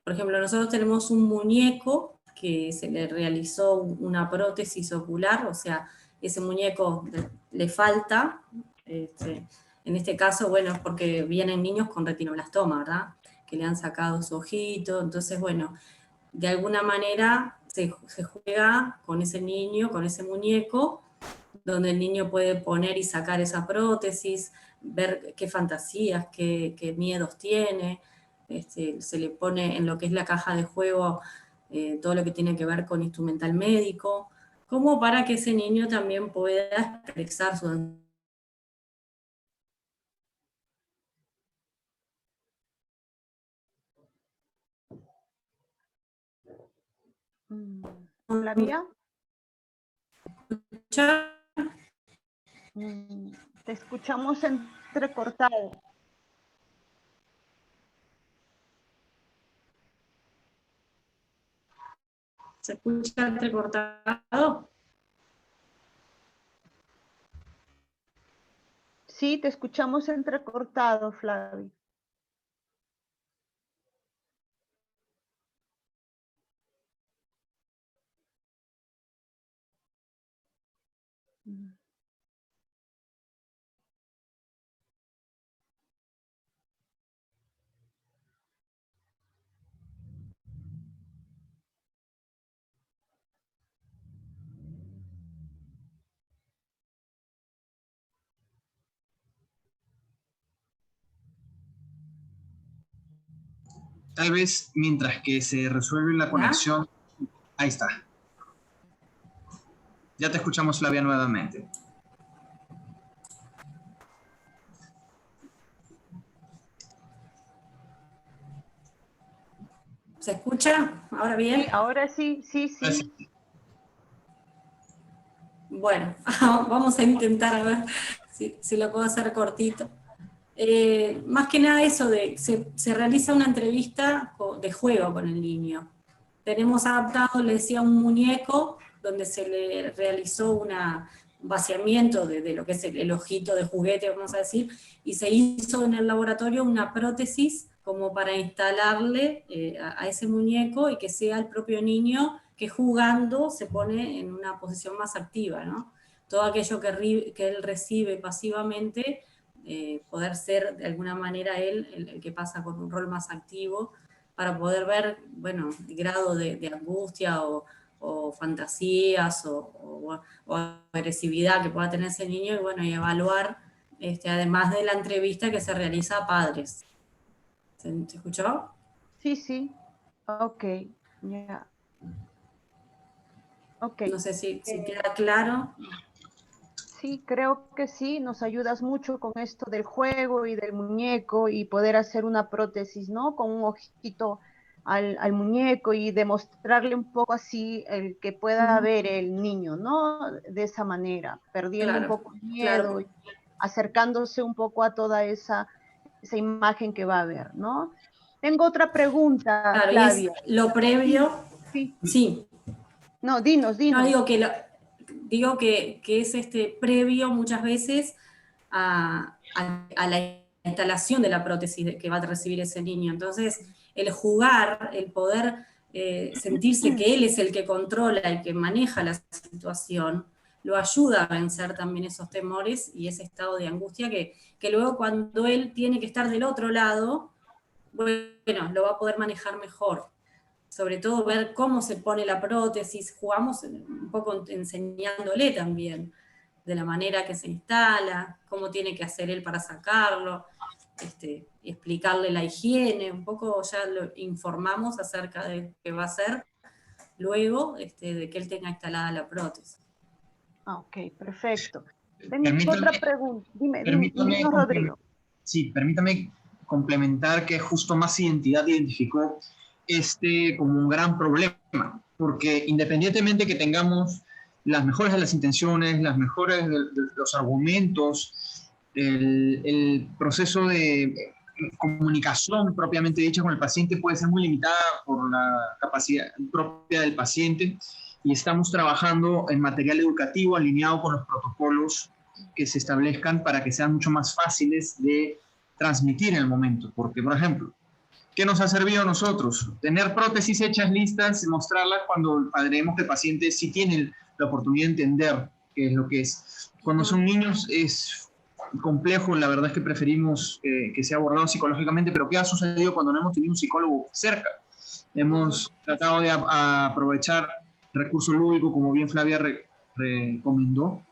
por ejemplo, nosotros tenemos un muñeco que se le realizó una prótesis ocular, o sea, ese muñeco le falta, en este caso, bueno, porque vienen niños con retinoblastoma, ¿verdad? Que le han sacado su ojito, entonces, bueno, de alguna manera se juega con ese niño, con ese muñeco, donde el niño puede poner y sacar esa prótesis, ver qué fantasías, qué miedos tiene, se le pone en lo que es la caja de juego todo lo que tiene que ver con instrumental médico, como para que ese niño también pueda expresar su... ¿Flavia? ¿Escucha? Te escuchamos entrecortado. ¿Se escucha entrecortado? Sí, te escuchamos entrecortado, Flavia. Tal vez mientras que se resuelve la conexión... Ahí está. Ya te escuchamos, Flavia, nuevamente. ¿Se escucha? ¿Ahora bien? Sí, ahora sí, sí. Bueno, vamos a intentar a ver si lo puedo hacer cortito. Más que nada eso, se realiza una entrevista de juego con el niño. Tenemos adaptado, le decía, un muñeco donde se le realizó un vaciamiento de lo que es el ojito de juguete, vamos a decir, y se hizo en el laboratorio una prótesis como para instalarle a ese muñeco y que sea el propio niño que jugando se pone en una posición más activa, ¿no? Todo aquello que él recibe pasivamente poder ser de alguna manera él el que pasa con un rol más activo, para poder ver, bueno, el grado de angustia o fantasías o agresividad que pueda tener ese niño, y bueno, y evaluar, además de la entrevista que se realiza a padres. ¿Se escuchó? Sí, sí. Ok, ya. Ok. No sé si queda claro. Sí, creo que sí, nos ayudas mucho con esto del juego y del muñeco y poder hacer una prótesis, ¿no? Con un ojito al muñeco y demostrarle un poco así el que pueda ver el niño, ¿no? De esa manera, perdiendo un Claro, poco el claro. miedo, y acercándose un poco a toda esa imagen que va a ver, ¿no? Tengo otra pregunta, Claro, y es Flavia. lo previo. Sí, Sí. no, dinos. No, digo que es previo muchas veces a la instalación de la prótesis que va a recibir ese niño. Entonces, el jugar, el poder sentirse que él es el que controla y que maneja la situación, lo ayuda a vencer también esos temores y ese estado de angustia que luego cuando él tiene que estar del otro lado, bueno, lo va a poder manejar mejor. Sobre todo ver cómo se pone la prótesis, jugamos un poco enseñándole también de la manera que se instala, cómo tiene que hacer él para sacarlo, y explicarle la higiene, un poco ya lo informamos acerca de qué va a hacer luego de que él tenga instalada la prótesis. Ok, perfecto. Tengo Permítame, otra pregunta. Dime, permítame, Rodrigo. sí, permítame complementar que justo Más Identidad identificó como un gran problema, porque independientemente que tengamos las mejores de las intenciones, las mejores de los argumentos, el proceso de comunicación propiamente dicha con el paciente puede ser muy limitada por la capacidad propia del paciente, y estamos trabajando en material educativo alineado con los protocolos que se establezcan para que sean mucho más fáciles de transmitir en el momento. Porque, por ejemplo, ¿qué nos ha servido a nosotros? Tener prótesis hechas, listas, mostrarlas cuando vemos que el paciente sí tiene la oportunidad de entender qué es lo que es. Cuando son niños es complejo, la verdad es que preferimos que sea abordado psicológicamente, pero ¿qué ha sucedido cuando no hemos tenido un psicólogo cerca? Hemos tratado de aprovechar recurso lúdico, como bien Flavia recomendó,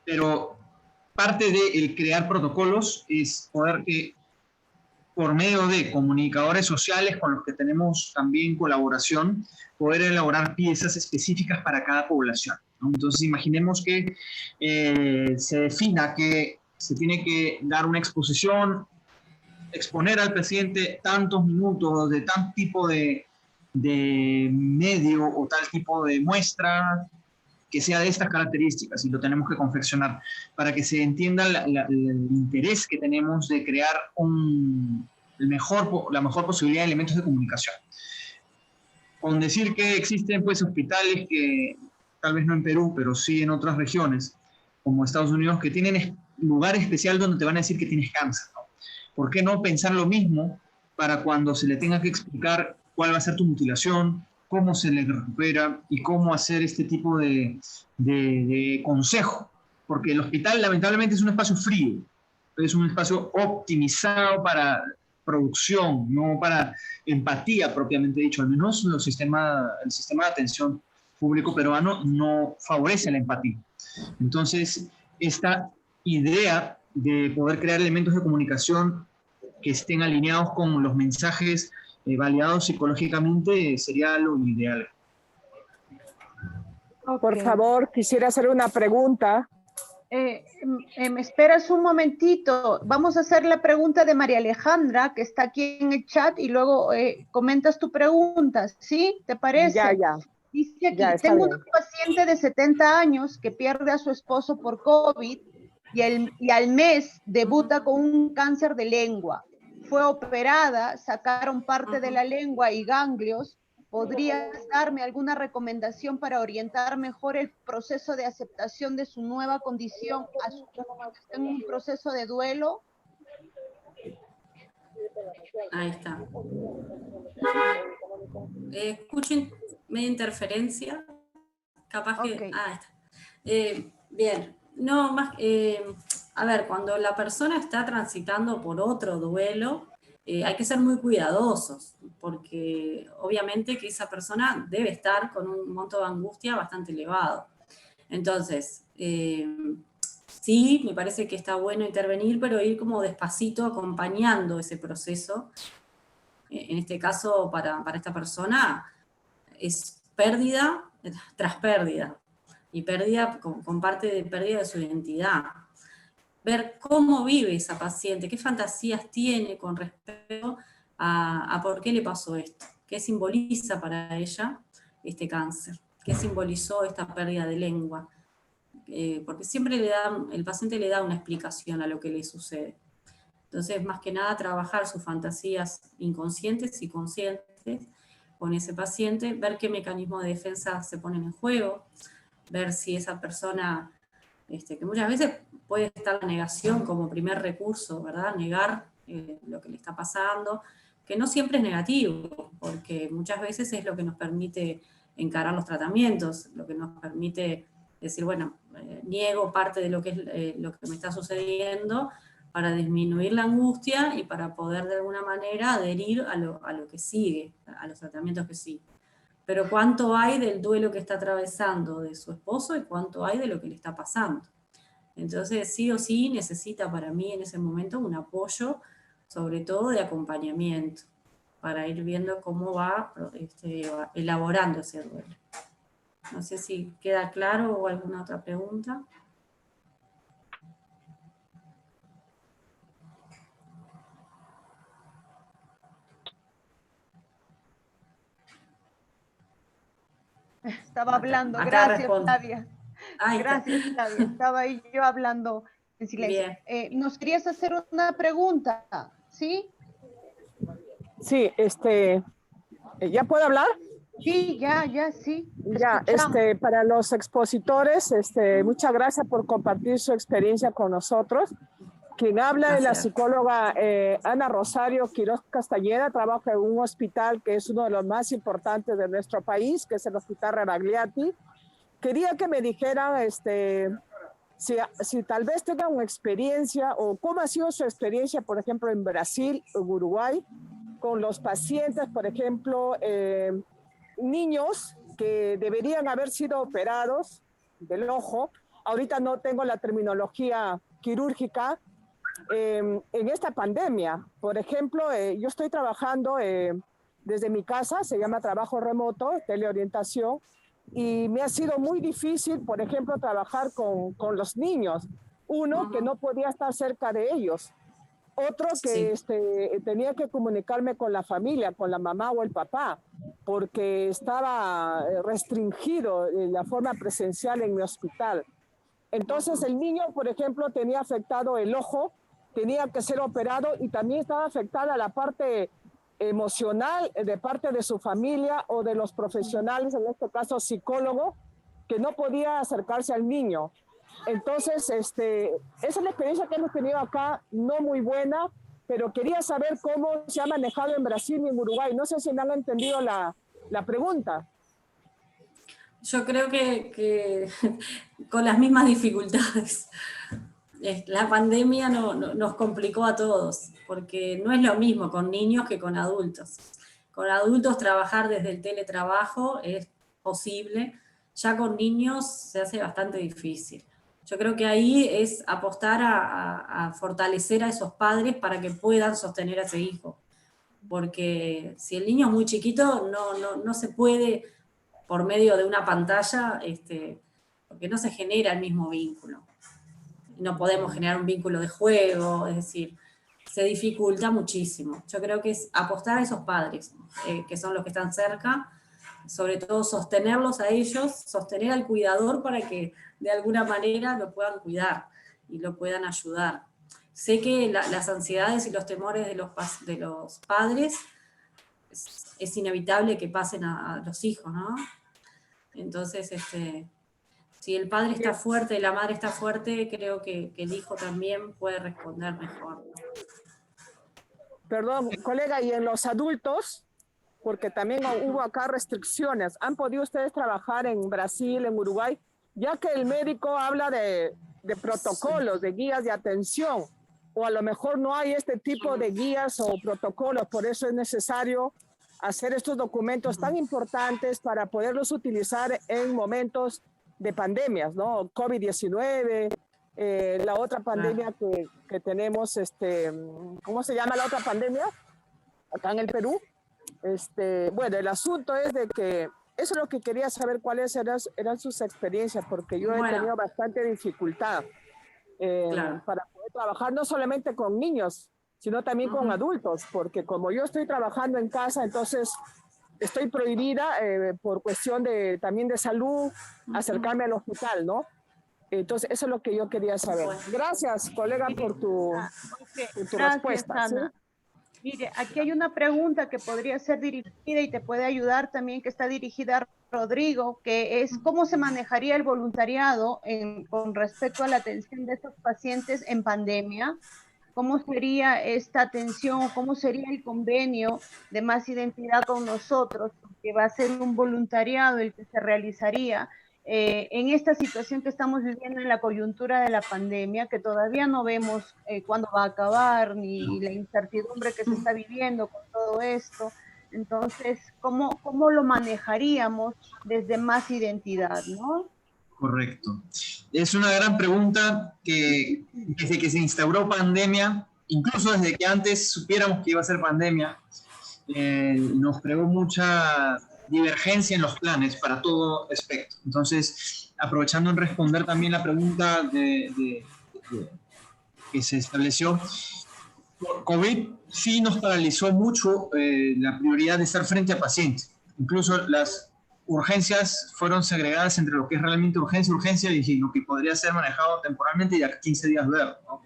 pero parte de crear protocolos es poder que por medio de comunicadores sociales con los que tenemos también colaboración, poder elaborar piezas específicas para cada población, ¿no? Entonces imaginemos que se defina que se tiene que dar una exposición, exponer al paciente tantos minutos de tal tipo de medio o tal tipo de muestra que sea de estas características, y lo tenemos que confeccionar para que se entienda el interés que tenemos de crear la mejor posibilidad de elementos de comunicación. Con decir que existen pues hospitales que, tal vez no en Perú, pero sí en otras regiones, como Estados Unidos, que tienen lugar especial donde te van a decir que tienes cáncer, ¿no? ¿Por qué no pensar lo mismo para cuando se le tenga que explicar cuál va a ser tu mutilación, cómo se le recupera y cómo hacer este tipo de consejo? Porque el hospital lamentablemente es un espacio frío, es un espacio optimizado para producción, no para empatía propiamente dicho. Al menos el sistema de atención público peruano no favorece la empatía. Entonces, esta idea de poder crear elementos de comunicación que estén alineados con los mensajes validados psicológicamente sería lo ideal. Okay. Por favor, quisiera hacer una pregunta. ¿Me esperas un momentito? Vamos a hacer la pregunta de María Alejandra, que está aquí en el chat, y luego comentas tu pregunta, ¿sí? ¿Te parece? Ya. Dice aquí, Ya, tengo bien. una paciente de 70 años que pierde a su esposo por COVID y al mes debuta con un cáncer de lengua. Fue operada, sacaron parte de la lengua y ganglios. ¿Podrías darme alguna recomendación para orientar mejor el proceso de aceptación de su nueva condición, asumiendo que está en un proceso de duelo? Ahí está. Escuchen, media interferencia. Capaz que... Okay. Ah, está. Bien. No, más... A ver, cuando la persona está transitando por otro duelo, hay que ser muy cuidadosos, porque obviamente que esa persona debe estar con un monto de angustia bastante elevado. Entonces, sí, me parece que está bueno intervenir, pero ir como despacito acompañando ese proceso. En este caso, para esta persona, es pérdida tras pérdida, y pérdida con parte de pérdida de su identidad. Ver cómo vive esa paciente, qué fantasías tiene con respecto a por qué le pasó esto, qué simboliza para ella este cáncer, qué simbolizó esta pérdida de lengua, porque siempre el paciente le da una explicación a lo que le sucede. Entonces, más que nada, trabajar sus fantasías inconscientes y conscientes con ese paciente, ver qué mecanismos de defensa se ponen en juego, ver si esa persona, que muchas veces puede estar la negación como primer recurso, ¿verdad? Negar lo que le está pasando, que no siempre es negativo, porque muchas veces es lo que nos permite encarar los tratamientos, lo que nos permite decir, bueno, niego parte de lo que es lo que me está sucediendo para disminuir la angustia y para poder de alguna manera adherir a lo que sigue, a los tratamientos que siguen. Pero cuánto hay del duelo que está atravesando de su esposo y cuánto hay de lo que le está pasando. Entonces, sí o sí necesita para mí en ese momento un apoyo, sobre todo de acompañamiento, para ir viendo cómo va elaborando ese duelo. No sé si queda claro o alguna otra pregunta. Estaba hablando, Acá gracias respondo. Flavia. Ahí está. Gracias Flavia, estaba ahí yo hablando en silencio. Nos querías hacer una pregunta, ¿sí? Sí, ¿ya puedo hablar? Sí, ya, sí. Ya, para los expositores, muchas gracias por compartir su experiencia con nosotros. Quien habla es la psicóloga Ana Rosario Quiroz Castañeda, trabaja en un hospital que es uno de los más importantes de nuestro país, que es el Hospital Rebagliati. Quería que me dijeran si tal vez tengan una experiencia o cómo ha sido su experiencia, por ejemplo, en Brasil, en Uruguay, con los pacientes, por ejemplo, niños que deberían haber sido operados del ojo. Ahorita no tengo la terminología quirúrgica. En esta pandemia, por ejemplo, yo estoy trabajando desde mi casa, se llama trabajo remoto, teleorientación, y me ha sido muy difícil, por ejemplo, trabajar con los niños. Uno, que no podía estar cerca de ellos. Otro, que tenía que comunicarme con la familia, con la mamá o el papá, porque estaba restringido la forma presencial en mi hospital. Entonces el niño, por ejemplo, tenía afectado el ojo, tenía que ser operado y también estaba afectada la parte emocional de parte de su familia o de los profesionales, en este caso psicólogo, que no podía acercarse al niño. Entonces, esa es la experiencia que hemos tenido acá, no muy buena, pero quería saber cómo se ha manejado en Brasil y en Uruguay. No sé si me han entendido la pregunta. Yo creo que con las mismas dificultades. La pandemia nos complicó a todos, porque no es lo mismo con niños que con adultos. Con adultos trabajar desde el teletrabajo es posible, ya con niños se hace bastante difícil. Yo creo que ahí es apostar a fortalecer a esos padres para que puedan sostener a ese hijo. Porque si el niño es muy chiquito, no se puede, por medio de una pantalla, porque no se genera el mismo vínculo. No podemos generar un vínculo de juego, es decir, se dificulta muchísimo. Yo creo que es apostar a esos padres, que son los que están cerca, sobre todo sostenerlos a ellos, sostener al cuidador para que de alguna manera lo puedan cuidar y lo puedan ayudar. Sé que las ansiedades y los temores de los padres es inevitable que pasen a los hijos, ¿no? Entonces, si el padre está fuerte y la madre está fuerte, creo que el hijo también puede responder mejor. Perdón, colega, y en los adultos, porque también hubo acá restricciones, ¿han podido ustedes trabajar en Brasil, en Uruguay? Ya que el médico habla de de protocolos, de guías de atención, o a lo mejor no hay este tipo de guías o protocolos, por eso es necesario hacer estos documentos tan importantes para poderlos utilizar en momentos de pandemias, ¿no? COVID-19, la otra pandemia que tenemos, ¿cómo se llama la otra pandemia? Acá en el Perú. Bueno, el asunto es de que eso es lo que quería saber, cuáles eran sus experiencias, porque yo he tenido bastante dificultad para poder trabajar no solamente con niños, sino también con adultos, porque como yo estoy trabajando en casa, entonces estoy prohibida por cuestión también de salud, acercarme al hospital, ¿no? Entonces, eso es lo que yo quería saber. Gracias, colega, por tu respuesta. Ana. ¿Sí? Mire, aquí hay una pregunta que podría ser dirigida y te puede ayudar también, que está dirigida a Rodrigo, que es ¿cómo se manejaría el voluntariado con respecto a la atención de estos pacientes en pandemia? ¿Cómo sería esta atención? ¿Cómo sería el convenio de Más Identidad con nosotros? Que va a ser un voluntariado el que se realizaría en esta situación que estamos viviendo en la coyuntura de la pandemia, que todavía no vemos cuándo va a acabar, ni la incertidumbre que se está viviendo con todo esto. Entonces, ¿cómo lo manejaríamos desde Más Identidad, no? Correcto. Es una gran pregunta que desde que se instauró pandemia, incluso desde que antes supiéramos que iba a ser pandemia, nos creó mucha divergencia en los planes para todo aspecto. Entonces, aprovechando en responder también la pregunta que se estableció, COVID sí nos paralizó mucho la prioridad de estar frente a pacientes. Incluso las urgencias fueron segregadas entre lo que es realmente urgencia y lo que podría ser manejado temporalmente y a 15 días luego, ¿no?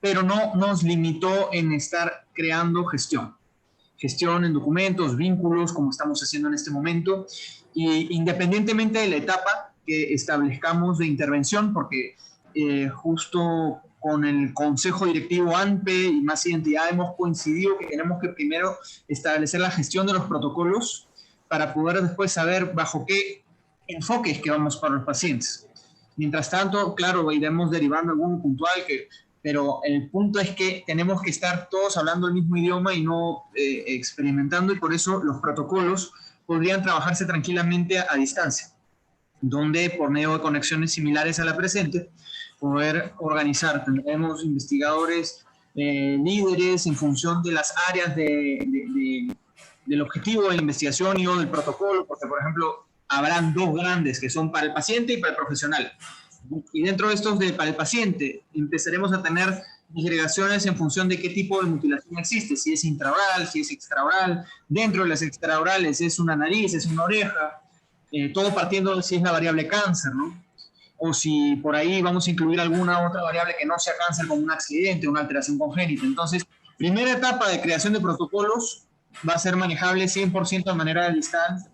Pero no nos limitó en estar creando gestión en documentos, vínculos, como estamos haciendo en este momento, y independientemente de la etapa que establezcamos de intervención, porque justo con el Consejo Directivo ANPE y Más Identidad hemos coincidido que tenemos que primero establecer la gestión de los protocolos para poder después saber bajo qué enfoques que vamos para los pacientes. Mientras tanto, claro, iremos derivando algún puntual pero el punto es que tenemos que estar todos hablando el mismo idioma y no experimentando, y por eso los protocolos podrían trabajarse tranquilamente a distancia, donde por medio de conexiones similares a la presente, poder organizar. Tendremos investigadores líderes en función de las áreas del objetivo de la investigación y o del protocolo, porque por ejemplo habrán dos grandes que son para el paciente y para el profesional. Y dentro de estos para el paciente empezaremos a tener disgregaciones en función de qué tipo de mutilación existe, si es intraoral, si es extraoral. Dentro de las extraorales es una nariz, es una oreja, todo partiendo de si es la variable cáncer, ¿no? O si por ahí vamos a incluir alguna otra variable que no sea cáncer, como un accidente, una alteración congénita. Entonces, primera etapa de creación de protocolos va a ser manejable 100% de manera distancia,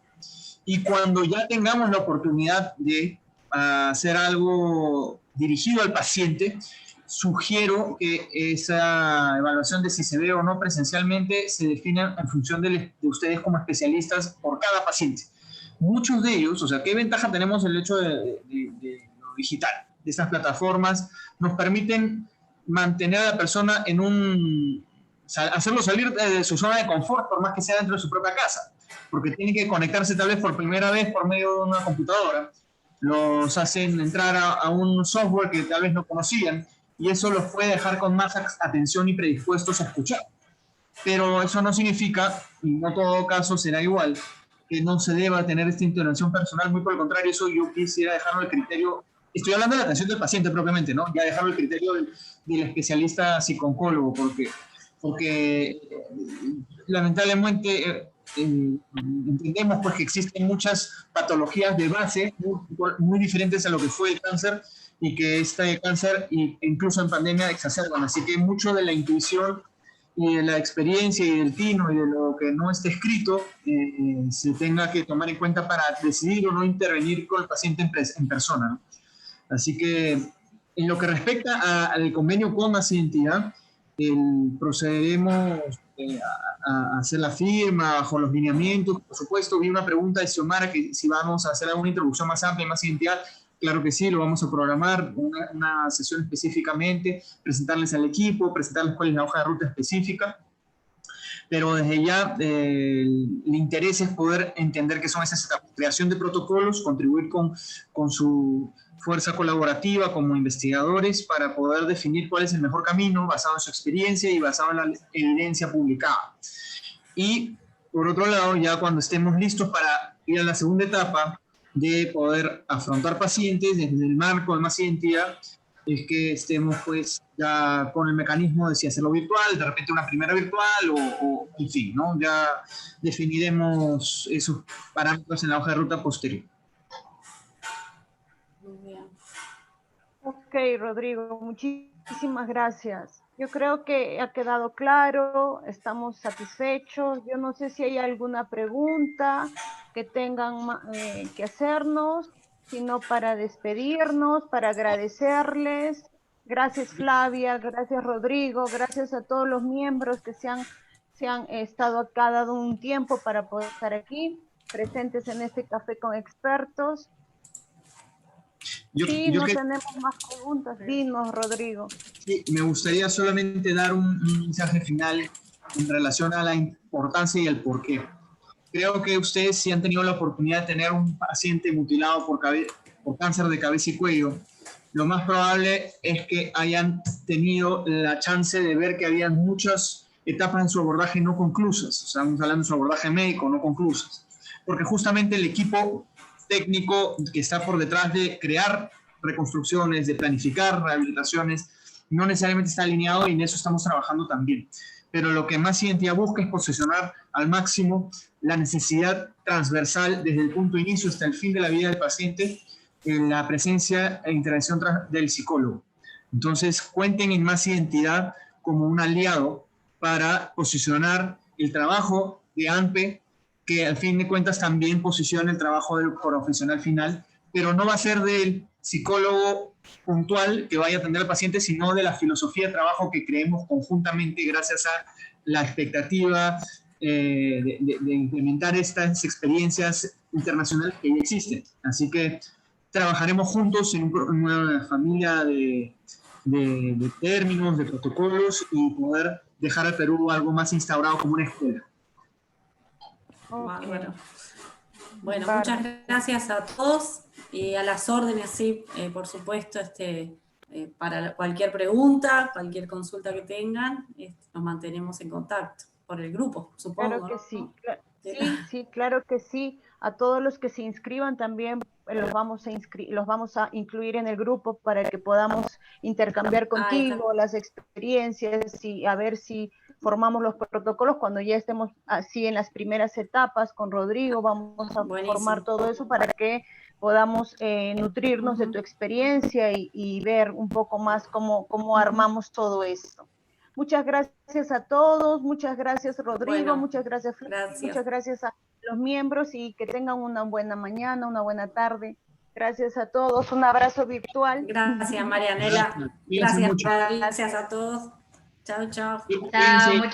y cuando ya tengamos la oportunidad de hacer algo dirigido al paciente, sugiero que esa evaluación de si se ve o no presencialmente se defina en función de ustedes como especialistas por cada paciente. Muchos de ellos, o sea, ¿qué ventaja tenemos el hecho de lo digital? De estas plataformas nos permiten mantener a la persona hacerlo salir de su zona de confort, por más que sea dentro de su propia casa, porque tienen que conectarse tal vez por primera vez por medio de una computadora. Los hacen entrar a un software que tal vez no conocían, y eso los puede dejar con más atención y predispuestos a escuchar. Pero eso no significa, y no todo caso será igual, que no se deba tener esta intervención personal. Muy por el contrario, eso yo quisiera dejarlo al criterio, estoy hablando de la atención del paciente propiamente, ¿no? Ya dejarlo al criterio del especialista psico-oncólogo, porque lamentablemente entendemos pues que existen muchas patologías de base muy diferentes a lo que fue el cáncer, y que este cáncer incluso en pandemia exacerban, así que mucho de la intuición y de la experiencia y del tino y de lo que no esté escrito se tenga que tomar en cuenta para decidir o no intervenir con el paciente en persona, ¿no? Así que en lo que respecta al convenio con Más Identidad, procederemos a hacer la firma bajo los lineamientos. Por supuesto, vi una pregunta de Xiomara que si vamos a hacer alguna introducción más amplia, Más Identidad. claro que sí, lo vamos a programar, una sesión específicamente, presentarles al equipo, presentarles cuál es la hoja de ruta específica, pero desde ya el interés es poder entender qué son esas etapas, creación de protocolos, contribuir con su fuerza colaborativa como investigadores para poder definir cuál es el mejor camino basado en su experiencia y basado en la evidencia publicada. Y por otro lado, ya cuando estemos listos para ir a la segunda etapa de poder afrontar pacientes desde el marco de más identidad, es que estemos pues ya con el mecanismo de si hacerlo virtual, de repente una primera virtual o en fin, ¿no? Ya definiremos esos parámetros en la hoja de ruta posterior. Muy bien. Ok, Rodrigo, muchísimas gracias. Yo creo que ha quedado claro, estamos satisfechos. Yo no sé si hay alguna pregunta que tengan que hacernos, sino para despedirnos, para agradecerles. Gracias Flavia, gracias Rodrigo, gracias a todos los miembros que se han estado acá, dado un tiempo para poder estar aquí, presentes en este café con expertos. Sí, no tenemos más preguntas. Dinos, Rodrigo. Sí, me gustaría solamente dar un mensaje final en relación a la importancia y el porqué. Creo que ustedes, si han tenido la oportunidad de tener un paciente mutilado por cáncer de cabeza y cuello, lo más probable es que hayan tenido la chance de ver que había muchas etapas en su abordaje no conclusas. O sea, estamos hablando de su abordaje médico no conclusas. Porque justamente el equipo técnico que está por detrás de crear reconstrucciones, de planificar rehabilitaciones, no necesariamente está alineado y en eso estamos trabajando también. Pero lo que más identidad busca es posicionar al máximo la necesidad transversal desde el punto de inicio hasta el fin de la vida del paciente en la presencia e intervención del psicólogo. Entonces, cuenten en Más Identidad como un aliado para posicionar el trabajo de ANPE, que al fin de cuentas también posiciona el trabajo del profesional final, pero no va a ser del psicólogo puntual que vaya a atender al paciente, sino de la filosofía de trabajo que creemos conjuntamente gracias a la expectativa de implementar estas experiencias internacionales que ya existen. Así que trabajaremos juntos en una familia de términos, de protocolos y poder dejar al Perú algo más instaurado como una escuela. Okay. Bueno, muchas gracias a todos y a las órdenes, sí, por supuesto, para cualquier pregunta, cualquier consulta que tengan, nos mantenemos en contacto por el grupo, supongo. Claro que sí, sí, claro que sí. A todos los que se inscriban también los vamos a incluir en el grupo para que podamos intercambiar contigo las experiencias y a ver si formamos los protocolos cuando ya estemos así en las primeras etapas con Rodrigo. Vamos a formar todo eso para que podamos nutrirnos de tu experiencia y ver un poco más cómo armamos todo esto. Muchas gracias a todos, muchas gracias Rodrigo, muchas gracias Flavia, muchas gracias a los miembros y que tengan una buena mañana, una buena tarde. Gracias a todos, un abrazo virtual. Gracias Marianela, gracias a todos. Chao, chao. Chao.